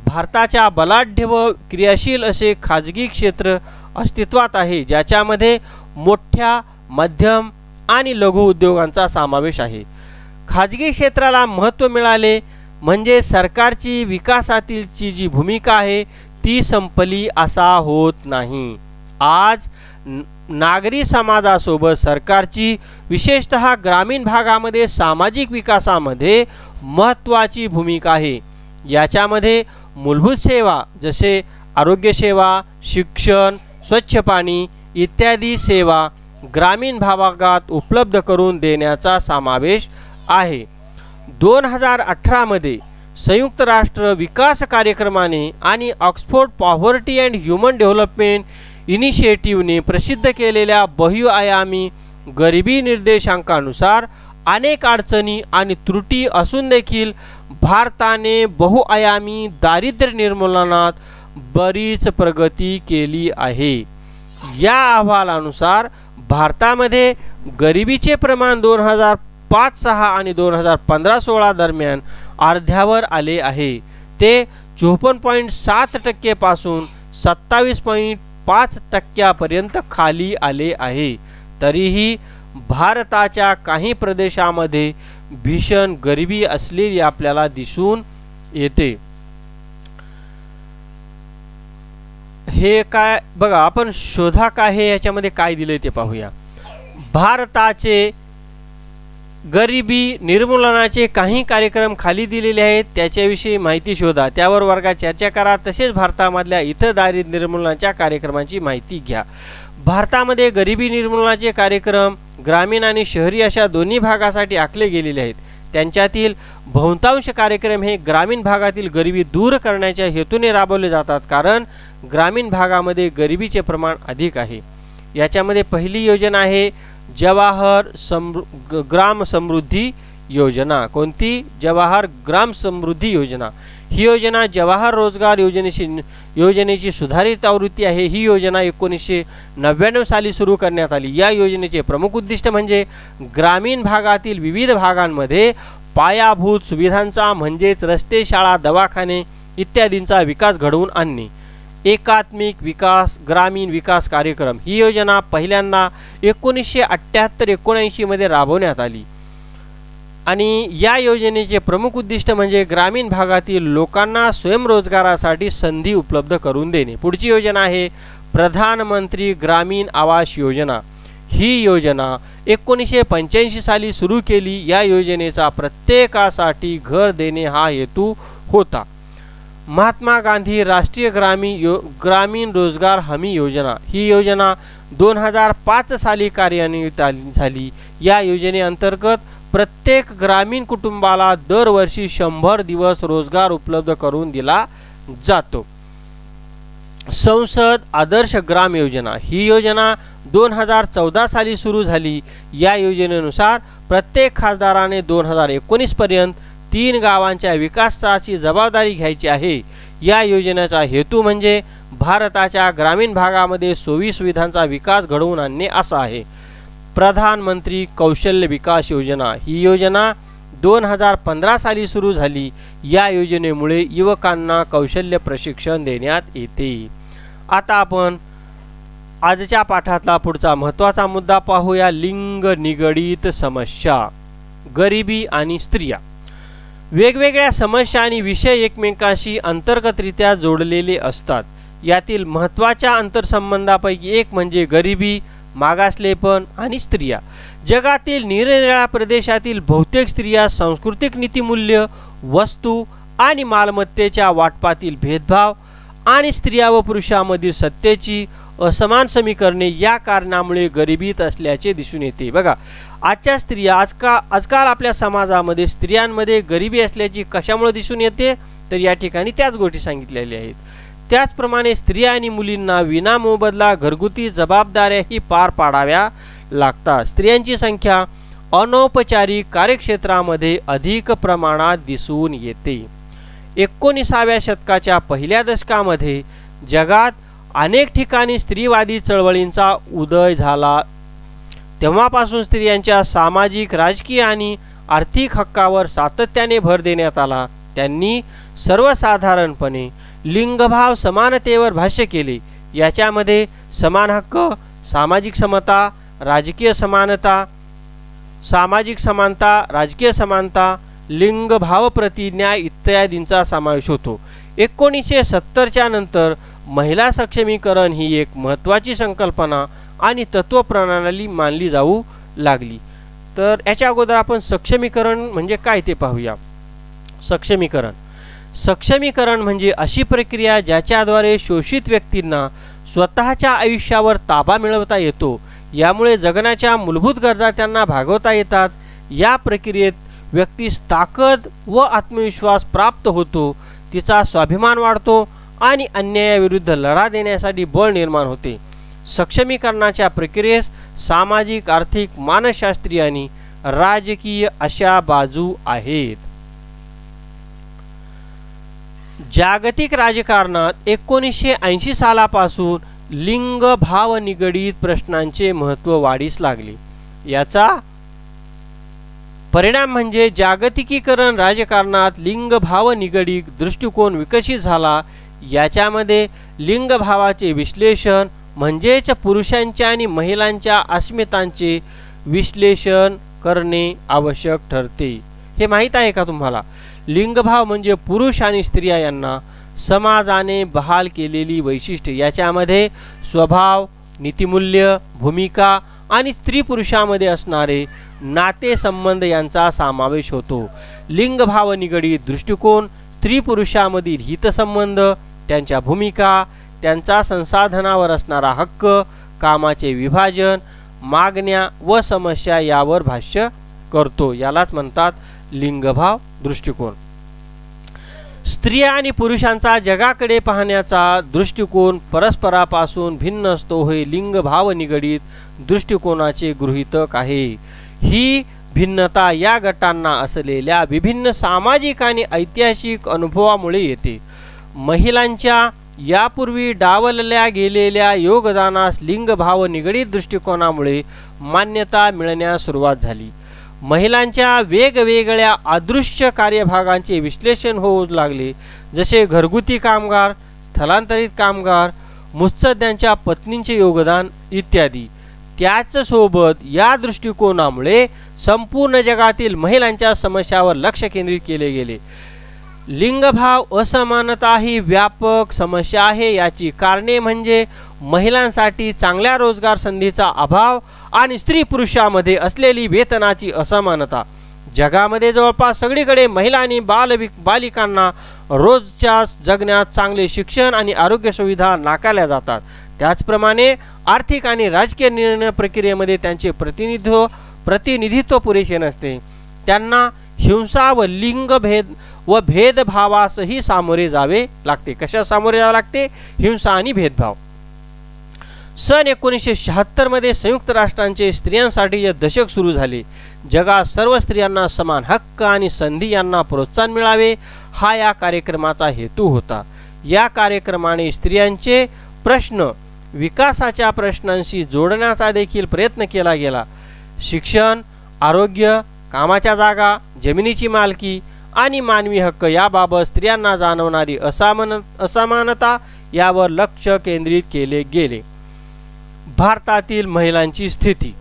भारताच्या बलाढ्य व क्रियाशील असे खाजगी क्षेत्र अस्तित्वात आहे, ज्याच्यामध्ये मोठ्या, मध्यम आणि लघु उद्योगांचा समावेश आहे. खाजगी क्षेत्राला महत्त्व मिळाले म्हणजे सरकारची विकासातीलची जी भूमिका आहे ती संपली असा होत नाही. आज नागरी समाजासोबत सरकारची विशेषतः ग्रामीण भागामध्ये सामाजिक विकासामध्ये महत्त्वाची भूमिका आहे. याच्यामध्ये मूलभूत सेवा जसे आरोग्य सेवा, शिक्षण, स्वच्छ पाणी इत्यादी सेवा ग्रामीण भागात उपलब्ध करून देण्याचा समावेश आहे. 2018मध्ये संयुक्त राष्ट्र विकास कार्यक्रमाने आणि Oxford poverty and human development इनिशिएटिव्हने प्रसिद्ध केलेल्या बहुआयामी गरिबी निर्देशांकानुसार अनेक अडचणी आणि त्रुटी असून देखील भारताने बहुआयामी दारिद्र्य निर्मूलनात बरीच प्रगती केली आहे. या अहवालानुसार भारतामध्ये गरिबीचे प्रमाण 2005-06 आणि 2015-16 दरम्यान अर्ध्यावर आले आहे. ते 54.7% पासून 27.5% खाली आले आहे. तरीही भारताच्या काही प्रदेशामध्ये भीषण गरिबी असलेली आपल्याला दिसून येते. हे काय बघा, आपण शोधा काय हे याच्यामध्ये काय दिले ते पाहूया. भारताचे गरिबी निर्मूलनाचे काही कार्यक्रम खाली दिलेले आहेत, त्याच्याविषयी माहिती शोधा, त्यावर वर्गात चर्चा करा. तसेच भारतामधल्या इतर दारिद्र्य निर्मूलनाच्या कार्यक्रमांची माहिती घ्या. भारतामध्ये गरिबी निर्मूलनाचे कार्यक्रम ग्रामीण आणि शहरी अशा दोन्ही भागासाठी आखले गेलेले आहेत. त्यांच्यातील बहुतांश कार्यक्रम हे ग्रामीण भागातील गरिबी दूर करण्याच्या हेतूने राबवले जातात, कारण ग्रामीण भागामध्ये गरिबीचे प्रमाण अधिक आहे. याच्यामध्ये पहिली योजना आहे जवाहर ग्राम समृद्धी योजना. कोणती? जवाहर ग्राम समृद्धी योजना. ही योजना जवाहर रोजगार योजनेची सुधारित आवृत्ती आहे. ही योजना 1999 साली सुरू करण्यात आली. या योजनेचे प्रमुख उद्दिष्ट म्हणजे ग्रामीण भागातील विविध भागांमध्ये पायाभूत सुविधांचा म्हणजेच रस्ते, शाळा, दवाखाने इत्यादींचा विकास घडवून आणणे. एकात्मिक विकास ग्रामीण विकास कार्यक्रम. ही योजना पहिल्यांदा 1978-79 मध्ये राबवण्यात आली आणि या योजनेचे प्रमुख उद्दिष्ट म्हणजे ग्रामीण भागातील लोकांना स्वयंरोजगारासाठी संधी उपलब्ध करून देणे. पुढची योजना आहे प्रधानमंत्री ग्रामीण आवास योजना. ही योजना 1985 साली सुरू केली. या योजनेचा प्रत्येकासाठी घर देणे हा हेतू होता. महात्मा गांधी राष्ट्रीय ग्रामीण रोजगार हमी योजना. ही योजना 2005 साली कार्यान्वित झाली. या योजनेअंतर्गत प्रत्येक ग्रामीण कुटुंबाला दरवर्षी 100 दिवस रोजगार उपलब्ध करून दिला जातो. संसद आदर्श ग्राम योजना ही योजना 2014 साली सुरू झाली। या योजनेनुसार प्रत्येक खासदाराने 2019 पर्यंत 3 गावांच्या विकासाची जबाबदारी घ्यायची आहे। या योजनेचा हेतू म्हणजे भारताच्या ग्रामीण भागामध्ये सोयी सुविधांचा विकास घडवून आणणे असा आहे। प्रधानमंत्री कौशल्य विकास योजना ही योजना 2015 साली सुरू झाली। या योजनेमुळे युवकांना कौशल्य प्रशिक्षण देण्यात येते। आता आपण आजच्या पाठातला पुढचा महत्त्वाचा मुद्दा पाहूया, लिंग निगडित समस्या, गरिबी आणि स्त्रिया। वेगवेगळ्या समस्या आणि विषय एकमेकांशी अंतर्गतरित्या जोडलेले असतात। यातील महत्त्वाच्या आंतरसंबंधापैकी एक म्हणजे गरिबी, मागासलेपण आणि स्त्रिया। जगातील निरनिराळ्या प्रदेशातील बहुतेक स्त्रिया सांस्कृतिक नीतिमूल्य, वस्तू आणि मालमत्तेच्या वाटपातील भेदभाव आणि स्त्रिया व पुरुषांमधील सत्तेची असमान समीकरणे या कारणामुळे गरिबीत असल्याचे दिसून येते। बघा, आजच्या स्त्रिया आजकाल आपल्या समाजामध्ये स्त्रियांमध्ये गरिबी असल्याची कशामुळे दिसून येते, तर या ठिकाणी त्याच गोष्टी सांगितलेल्या आहेत। त्याचप्रमाणे स्त्रिया आणि मुलींना विनामोबदला घरगुती जबाबदाऱ्याही पार पाडाव्या लागतात। स्त्रियांची संख्या अनौपचारिक कार्यक्षेत्रामध्ये अधिक प्रमाणात दिसून येते। 19व्या शतकाच्या पहिल्या दशकामध्ये जगात अनेक ठिकाणी स्त्रीवादी चळवळींचा उदय झाला। तेव्हापासून स्त्रियांच्या सामाजिक, राजकीय आणि आर्थिक हक्कावर सातत्याने भर देण्यात आला। त्यांनी सर्वसाधारणपणे लिंगभाव समानतेवर भाष्य केले। याच्यामध्ये समान हक्क, सामाजिक समता, राजकीय समानता, राजकीय समानता, लिंग भाव प्रतिज्ञा इत्यादींचा समावेश होतो। 1970च्या नंतर महिला सक्षमीकरण ही एक महत्त्वाची संकल्पना आणि तत्वप्रणाली मानली जाऊ लागली। तर याच्या अगोदर आपण सक्षमीकरण म्हणजे काय ते पाहूया। सक्षमीकरण म्हणजे अशी प्रक्रिया ज्याच्याद्वारे शोषित व्यक्तींना स्वतःच्या आयुष्यावर ताबा मिळवता येतो। यामुळे जगण्याच्या मूलभूत गरजा त्यांना भागवता येतात। या प्रक्रियेत व्यक्तीस ताकद व आत्मविश्वास प्राप्त होतो, तिचा स्वाभिमान वाढतो आणि अन्यायाविरुद्ध लढा देण्यासाठी बळ निर्माण होते। सक्षमीकरणाच्या प्रक्रियेस सामाजिक, आर्थिक, मानसशास्त्रीय आणि राजकीय अशा बाजू आहेत। जागतिक राजकारणात 1980 सालापासून लिंग भाव निगडित प्रश्नांचे महत्त्व वाढीस लागले। याचा परिणाम म्हणजे जागतिकीकरण राजकारणात लिंग भाव निगडित दृष्टिकोन विकसित झाला। याच्यामध्ये लिंग भावाचे विश्लेषण म्हणजेच पुरुषांच्या आणि महिलांच्या अस्मितांचे विश्लेषण करणे आवश्यक ठरते। हे माहीत आहे का तुम्हाला? लिंगभाव म्हणजे पुरुष आणि स्त्रिया यांना समाजाने बहाल केलेली वैशिष्ट्ये। याच्यामध्ये स्वभाव, नीतिमूल्य, भूमिका आणि स्त्री पुरुषामध्ये असणारे नातेसंबंध यांचा समावेश होतो। लिंगभाव निगडित दृष्टिकोन स्त्री पुरुषामधील हितसंबंध, त्यांच्या भूमिका, त्यांचा संसाधनावर असणारा हक्क, कामाचे विभाजन, मागण्या व समस्या यावर भाष्य करतो। यालाच म्हणतात लिंगभाव दृष्टिकोन। स्त्रिया आणि पुरुषांचा जगाकडे पाहण्याचा दृष्टिकोन परस्परापासून भिन्न असतो हे लिंगभाव निगडित दृष्टिकोनाचे गृहीतक आहे। ही भिन्नता या गटांना असलेल्या विभिन्न सामाजिक आणि ऐतिहासिक अनुभवामुळे येते। महिलांच्या यापूर्वी डावलल्या गेलेल्या योगदानास लिंगभाव निगडित दृष्टिकोनामुळे मान्यता मिळण्यास सुरुवात झाली। महिलांच्या वेगवेगळ्या अदृश्य कार्यभागांचे विश्लेषण होऊ लागले, जसे घरगुती कामगार, स्थलांतरित कामगार, मुत्सद्यांच्या पत्नींचे योगदान इत्यादी। त्याचसोबत या दृष्टिकोनामुळे संपूर्ण जगातील महिलांच्या समस्यावर लक्ष केंद्रित केले गेले। लिंगभाव असमानता ही व्यापक समस्या आहे। याची कारणे म्हणजे महिलांसाठी चांगल्या रोजगार संधीचा अभाव आणि स्त्री पुरुषामध्ये असलेली वेतनाची असमानता। जगामध्ये जवळपास सगळीकडे महिला आणि बालिकांना रोजच्या जगण्यात चांगले शिक्षण आणि आरोग्य सुविधा नाकारल्या जातात। त्याचप्रमाणे आर्थिक आणि राजकीय निर्णय प्रक्रियेमध्ये त्यांचे प्रतिनिधित्व पुरेसे नसते। त्यांना हिंसा व लिंगभेद व भेदभावासही सामोरे जावे लागते. कशा सामोरे जावे लागते? हिंसा आणि भेदभाव. सन 1976 मध्ये संयुक्त राष्ट्रांचे स्त्रियांसाठीचे दशक सुरू झाले. जगात सर्व स्त्रियांना समान हक्क आणि संधी यांना प्रोत्साहन मिळावे हा या कार्यक्रमाचा हेतू होता. या कार्यक्रमाने स्त्रियांचे प्रश्न विकासाच्या प्रश्नांशी जोडण्याचा देखील प्रयत्न केला गेला. शिक्षण, आरोग्य, कामाच्या जागा, जमिनीची मालकी आणि मानवी हक्क याबाबत स्त्रियांना जाणवणारी असमानता यावर लक्ष केंद्रित केले गेले. भारतातील महिलांची स्थिती.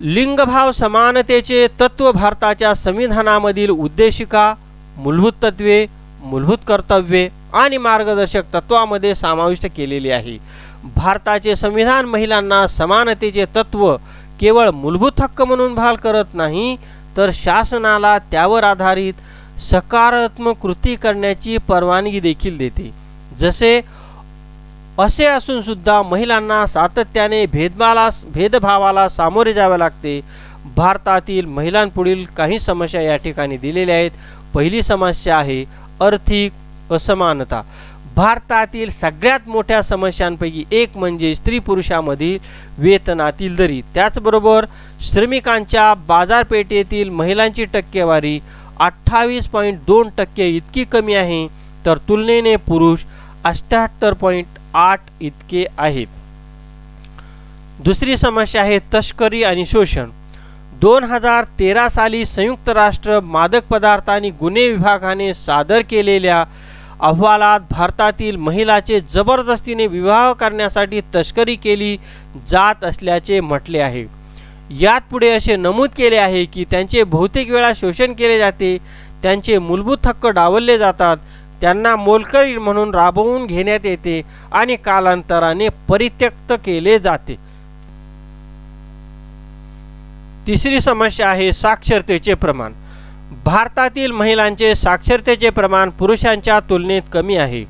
लिंगभाव समानतेचे तत्व भारताच्या संविधानामधील उद्देशिका, मूलभूत तत्वे, मूलभूत कर्तव्ये आणि मार्गदर्शक तत्वामध्ये समाविष्ट केलेले आहे. भारताचे संविधान महिलांना समानतेचे तत्व केवळ मूलभूत हक्क म्हणून बहाल करत नाही, तर शासनाला त्यावर आधारित सकारात्मक कृती करण्याची परवानगी देखील देते. असे असून सुद्धा महिलांना सातत्याने भेदभावाला सामोरे जावे लागते. भारतातील महिलांपुढील काही समस्या या ठिकाणी दिलेल्या आहेत. पहिली समस्या आहे आर्थिक असमानता. भारतातील सगळ्यात मोठ्या समस्यांपैकी एक म्हणजे स्त्री पुरुषांमधील वेतनातील दरी. त्याचबरोबर श्रमिकांच्या बाजारपेठेतील महिलांची टक्केवारी 28.2% इतकी कमी आहे, तर तुलनेने पुरुष 78.8 इतके आहेत. दुसरी समस्या आहे तस्करी आणि शोषण. 2013 साली संयुक्त राष्ट्र मादक पदार्थ आणि गुन्हे विभागाने सादर केलेल्या अहवालात भारतातील महिलाचे जबरदस्तीने विवाह करण्यासाठी तस्करी केली जात असल्याचे म्हटले आहे. यात पुढे असे नमूद केले आहे की त्यांचे बहुतेक वेळा शोषण केले जाते, त्यांचे मूलभूत हक्क डावलले जातात, त्यांना मोलकरीण म्हणून राबवून घेण्यात येते आणि कालांतराने परित्यक्त केले जाते. तिसरी समस्या आहे साक्षरतेचे प्रमाण. भारतातील महिलांचे साक्षरतेचे प्रमाण पुरुषांच्या तुलनेत कमी आहे.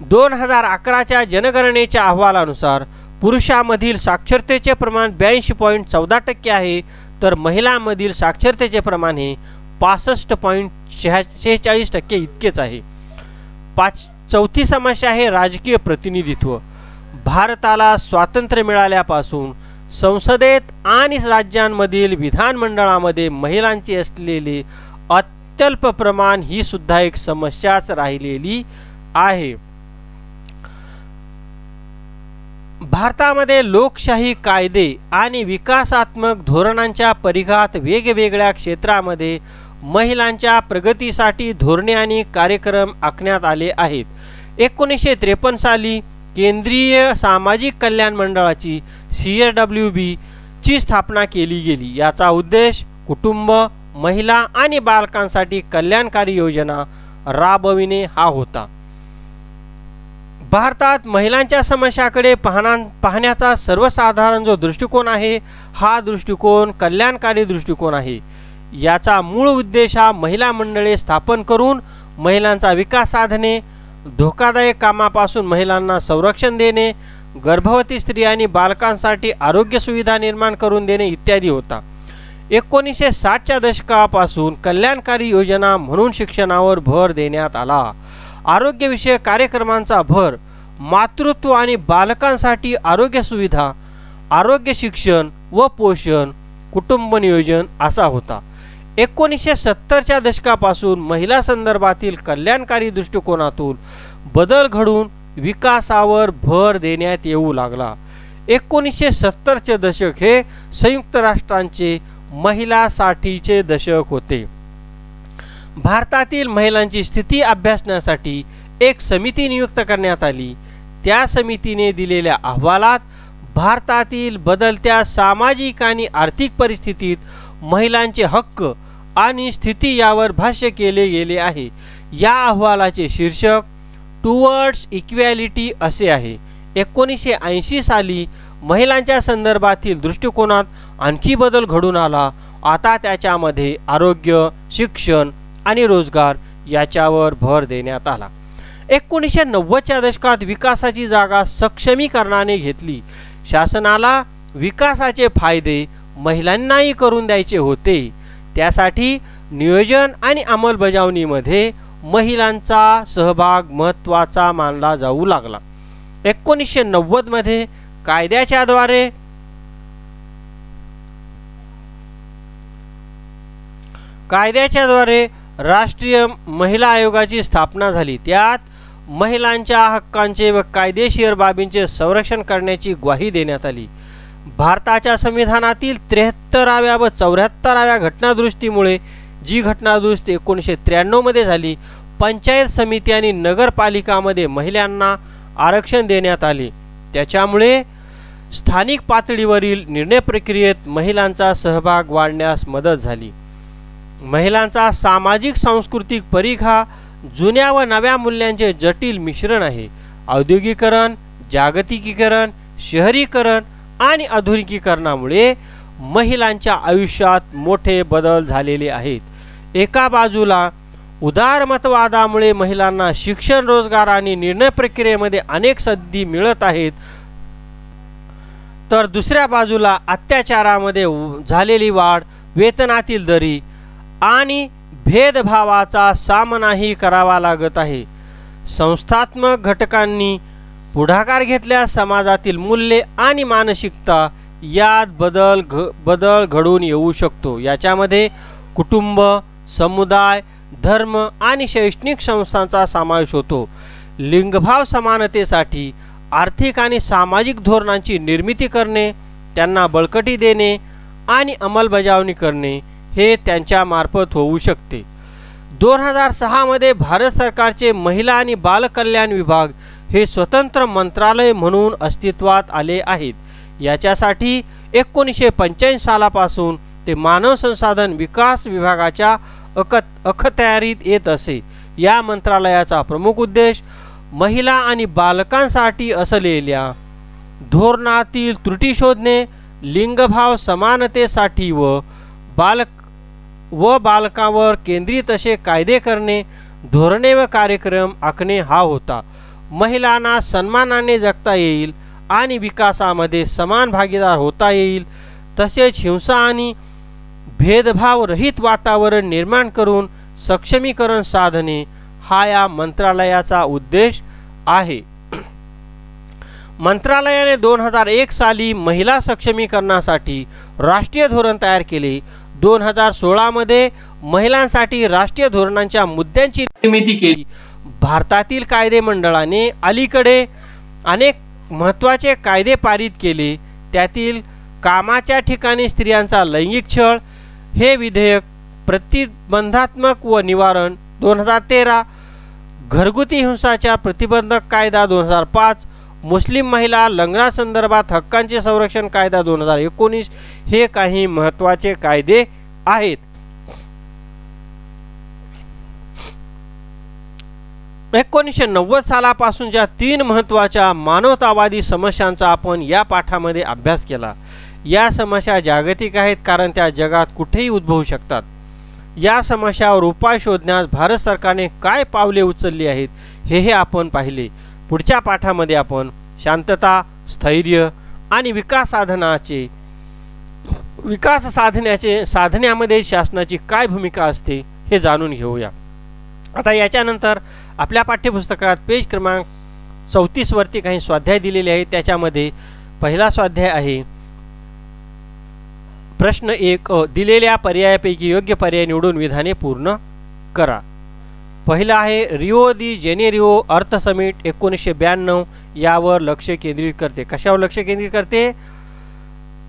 2011च्या जनगणनेच्या अहवालानुसार पुरुषांमधील साक्षरतेचे प्रमाण 82.14% आहे, तर महिलांमधील साक्षरतेचे प्रमाण हे 65.46% इतकेच आहे. चौथी समस्या आहे राजकीय प्रतिनिधित्व. भारताला स्वातंत्र्य मिळाल्यापासून संसदेत आणि राज्यांमधील विधानमंडळामध्ये महिलांचे असलेले अत्यल्प प्रमाण ही सुद्धा एक समस्याच राहिलेली आहे. भारतामध्ये लोकशाही कायदे आणि विकासात्मक धोरणांच्या परिघात वेगवेगळ्या क्षेत्रामध्ये महिलांच्या प्रगतीसाठी धोरणे आणि कार्यक्रम आखण्यात आले आहेत. 1953 साली केंद्रीय सामाजिक कल्याण मंडळाची CSWB ची स्थापना केली गेली. याचा उद्देश कुटुंब, महिला आणि बालकांसाठी कल्याणकारी योजना राबविणे हा होता. भारतात महिलांच्या समस्याकडे पाहण्याचा सर्वसाधारण जो दृष्टिकोन आहे, हा दृष्टिकोन कल्याणकारी दृष्टिकोन आहे. याचा मूळ उद्देश हा महिला मंडळे स्थापन करून महिलांचा विकास साधणे, धोकादायक कामापासून महिलांना संरक्षण देणे, गर्भवती स्त्री आणि बालकांसाठी आरोग्य सुविधा निर्माण करून देणे इत्यादी होता. 1960च्या दशकापासून कल्याणकारी योजना म्हणून शिक्षणावर भर देण्यात आला. आरोग्यविषयक कार्यक्रमांचा भर मातृत्व आणि बालकांसाठी आरोग्य सुविधा, आरोग्य शिक्षण व पोषण, कुटुंब नियोजन असा होता. 1970च्या दशकापासून महिला संदर्भातील कल्याणकारी दृष्टिकोनातून बदल घडून विकासावर भर देण्यात येऊ लागला. 1970चे दशक हे संयुक्त राष्ट्रांचे महिलांसाठीचे दशक होते. भारतातील महिलांची स्थिती अभ्यासण्यासाठी एक समिती नियुक्त करण्यात आली. त्या समितीने दिलेल्या अहवालात भारतातील बदलत्या सामाजिक आणि आर्थिक परिस्थितीत महिलांचे हक्क आणि स्थिती यावर भाष्य केले गेले आहे. या अहवालाचे शीर्षक टुवर्ड्स इक्वॅलिटी असे आहे. 1980 साली महिलांच्या संदर्भातील दृष्टिकोनात आणखी बदल घडून आला. आता त्याच्यामध्ये आरोग्य, शिक्षण आणि रोजगार याच्यावर भर देण्यात आला. 1990च्या दशकात विकासाची जागा सक्षमीकरणाने घेतली. शासनाला विकासाचे फायदे महिलांनाही करून द्यायचे होते. त्यासाठी नियोजन आणि अंमलबजावणीमध्ये महिलांचा सहभाग महत्त्वाचा मानला जाऊ लागला. 1990 मध्ये कायद्याच्याद्वारे राष्ट्रीय महिला आयोगाची स्थापना झाली. त्यात महिलांच्या हक्कांचे व कायदेशीर बाबींचे संरक्षण करण्याची ग्वाही देण्यात आली. भारताच्या संविधानातील 73व्या व 74व्या घटनादुरुस्तीमुळे, जी घटनादुरुस्ती 1993 मध्ये झाली, पंचायत समिती आणि नगरपालिकामध्ये महिलांना आरक्षण देण्यात आले. त्याच्यामुळे स्थानिक पातळीवरील निर्णय प्रक्रियेत महिलांचा सहभाग वाढण्यास मदत झाली. महिलांचा सामाजिक सांस्कृतिक परीघ हा जुन्या व नव्या मूल्यांचे जटिल मिश्रण आहे. औद्योगिकरण, जागतिकीकरण, शहरीकरण आणि आधुनिकीकरणामुळे महिलांच्या आयुष्यात मोठे बदल झालेले आहेत. एका बाजूला उदारमतवादामुळे महिलांना शिक्षण, रोजगार आणि निर्णय प्रक्रियेमध्ये अनेक संधी मिळत आहेत, तर दुसऱ्या बाजूला अत्याचारामध्ये झालेली वाढ, वेतनातील दरी आणि भेदभावाचा सामनाही करावा लागत आहे. संस्थात्मक घटकांनी पुढाकार घेतल्यास समाजातील मूल्ये आणि मानसिकता यात बदल घडून येऊ शकतो. याच्यामध्ये कुटुंब, समुदाय, धर्म आणि शैक्षणिक संस्थांचा समावेश होतो. लिंगभाव समानतेसाठी आर्थिक आणि सामाजिक धोरणांची निर्मिती करणे, त्यांना बळकटी देणे आणि अंमलबजावणी करणे हे त्यांच्या मार्फत होऊ शकते. 2006 मध्ये भारत सरकारचे महिला आणि बालकल्याण विभाग हे स्वतंत्र मंत्रालय म्हणून अस्तित्वात आले आहेत. याच्यासाठी 1985 सालापासून ते मानव संसाधन विकास विभागाच्या अखत्यारीत येत असे. या मंत्रालयाचा प्रमुख उद्देश महिला आणि बालकांसाठी असलेल्या धोरणातील त्रुटी शोधणे, लिंगभाव समानतेसाठी व बालकांवर केंद्रित असे कायदे करणे, धोरणे व कार्यक्रम आखणे हा होता. महिलांना सन्मानाने जगता येईल आणि विकासामध्ये समान भागीदार होता येईल, तसेच हिंसा आणि भेदभाव रहित वातावरण निर्माण करून सक्षमीकरण साधणे हा या मंत्रालयाचा उद्देश आहे. मंत्रालयाने 2001 साली महिला सक्षमीकरणासाठी राष्ट्रीय धोरण तयार केले. 2016 मध्ये महिलांसाठी राष्ट्रीय धोरणांच्या मुद्द्यांची निर्मिती केली. भारतातील कायदे मंडळाने अलीकडे अनेक महत्त्वाचे कायदे पारित केले. त्यातील कामाच्या ठिकाणी स्त्रियांचा लैंगिक छळ हे विधेयक, प्रतिबंधात्मक व निवारण 2013, घरगुती हिंसाचार प्रतिबंधक कायदा 2005, मुस्लिम महिला लग्नासंदर्भात हक्कांचे संरक्षण कायदा 2019 हे काही महत्त्वाचे कायदे आहेत. 1990 सालापासून ज्या 3 महत्त्वाच्या मानवतावादी समस्यांचा आपण या पाठामध्ये अभ्यास केला, या समस्या जागतिक आहेत, कारण त्या जगात कुठेही उद्भवू शकतात. या समस्यावर उपाय शोधण्यास भारत सरकारने काय पावले उचलली आहेत हे आपण पाहिले. पुढच्या पाठामध्ये आपण शांतता, स्थैर्य आणि विकास साधण्यामध्ये शासनाची काय भूमिका असते हे जाणून घेऊया. आता याच्यानंतर आपल्या पाठ्यपुस्तकात पेज क्रमांक 34 वरती काही स्वाध्याय दिलेले आहेत. त्याच्यामध्ये पहिला स्वाध्याय आहे प्रश्न 1, दिलेल्या पर्यायापैकी योग्य पर्याय निवडून विधाने पूर्ण करा. पहिला आहे रिओ दी जेनेरिओ अर्थ समिट 1992 यावर लक्ष केंद्रित करते. कशावर लक्ष केंद्रित करते?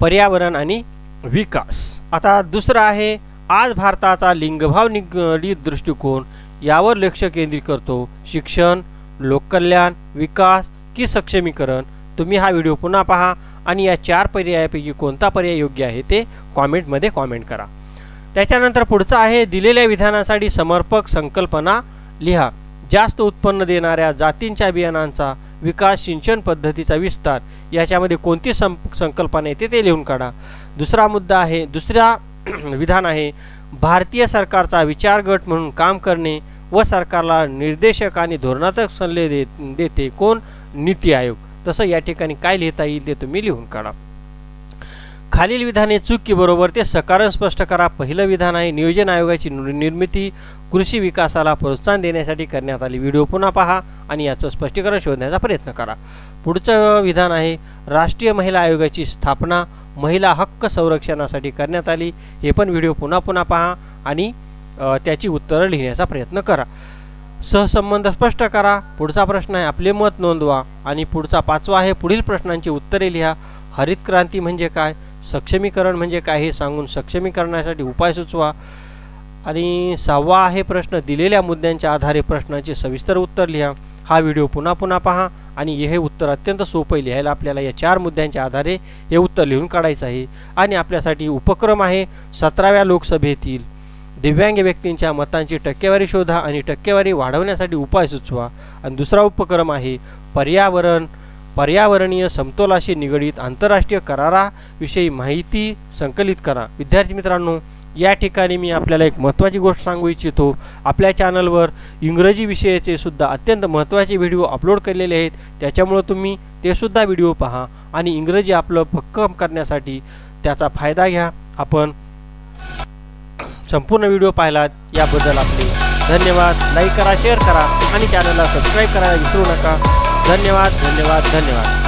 पर्यावरण आणि विकास. आता दुसरा आहे आज भारताचा लिंगभाव निगडीत दृष्टिकोन यावर लक्ष केंद्रित करतो. शिक्षण, लोककल्याण, विकास की सक्षमीकरण. तुम्ही हा व्हिडिओ पुन्हा पहा आणि या 4 पर्यायापैकी कोणता पर्याय योग्य आहे ते कॉमेंटमध्ये कॉमेंट करा. त्याच्यानंतर पुढचा आहे दिलेल्या विधानासाठी समर्पक संकल्पना लिहा. जास्त उत्पन्न देणाऱ्या जातींच्या बियाणांचा विकास, सिंचन पद्धतीचा विस्तार याच्यामध्ये कोणती संकल्पना येते ते लिहून काढा. दुसरा विधान आहे भारतीय सरकारचा विचार गट म्हणून काम करणे व सरकारला निर्देशक आणि धोरणात्मक सल्ले देते कोण? नीती आयोग. तसं या ठिकाणी काय लिहिता येईल ते तुम्ही लिहून काढा. खालील विधाने चूक की बरोबर ते सकारण स्पष्ट करा. पहिलं विधान आहे नियोजन आयोगाची निर्मिती कृषी विकासाला प्रोत्साहन देण्यासाठी करण्यात आली. व्हिडिओ पुन्हा पहा आणि याचं स्पष्टीकरण शोधण्याचा प्रयत्न करा. पुढचं विधान आहे राष्ट्रीय महिला आयोगाची स्थापना महिला हक्क संरक्षणासाठी करण्यात आली. हे पण व्हिडिओ पुन्हा पहा आणि त्याची उत्तरं लिहिण्याचा प्रयत्न करा. सहसंबंध स्पष्ट करा. पुढचा प्रश्न आहे आपले मत नोंदवा. आणि पुढचा 5वा आहे पुढील प्रश्नांची उत्तरे लिहा. हरित क्रांती म्हणजे काय, सक्षमीकरण म्हणजे काय हे सांगून सक्षमीकरणासाठी उपाय सुचवा. आणि 6वा आहे प्रश्न दिलेल्या मुद्द्यांच्या आधारे प्रश्नाचे सविस्तर उत्तर लिहा. हा व्हिडिओ पुन्हा पहा आणि हे उत्तर अत्यंत सोपं लिहायला आपल्याला या 4 मुद्द्यांच्या आधारे हे उत्तर लिहून काढायचं आहे. आणि आपल्यासाठी उपक्रम आहे 17व्या लोकसभेतील दिव्यांग व्यक्तींच्या मतांची टक्केवारी शोधा आणि टक्केवारी वाढवण्यासाठी उपाय सुचवा. आणि दुसरा उपक्रम आहे पर्यावरणीय समतोलाशी निगडीत आंतरराष्ट्रीय कराराविषयी माहिती संकलित करा. विद्यार्थी मित्रांनो, या ठिकाणी मी आपल्याला एक महत्त्वाची गोष्ट सांगू इच्छितो. आपल्या चॅनलवर इंग्रजी विषयाचे सुद्धा अत्यंत महत्त्वाचे व्हिडिओ अपलोड केलेले आहेत. त्याच्यामुळे तुम्ही ते सुद्धा व्हिडिओ पहा आणि इंग्रजी आपलं भक्कम करण्यासाठी त्याचा फायदा घ्या. आपण संपूर्ण व्हिडिओ पाहिलात याबद्दल आपले धन्यवाद. लाईक करा, शेअर करा आणि चॅनलला सबस्क्राईब करायला विसरू नका. धन्यवाद.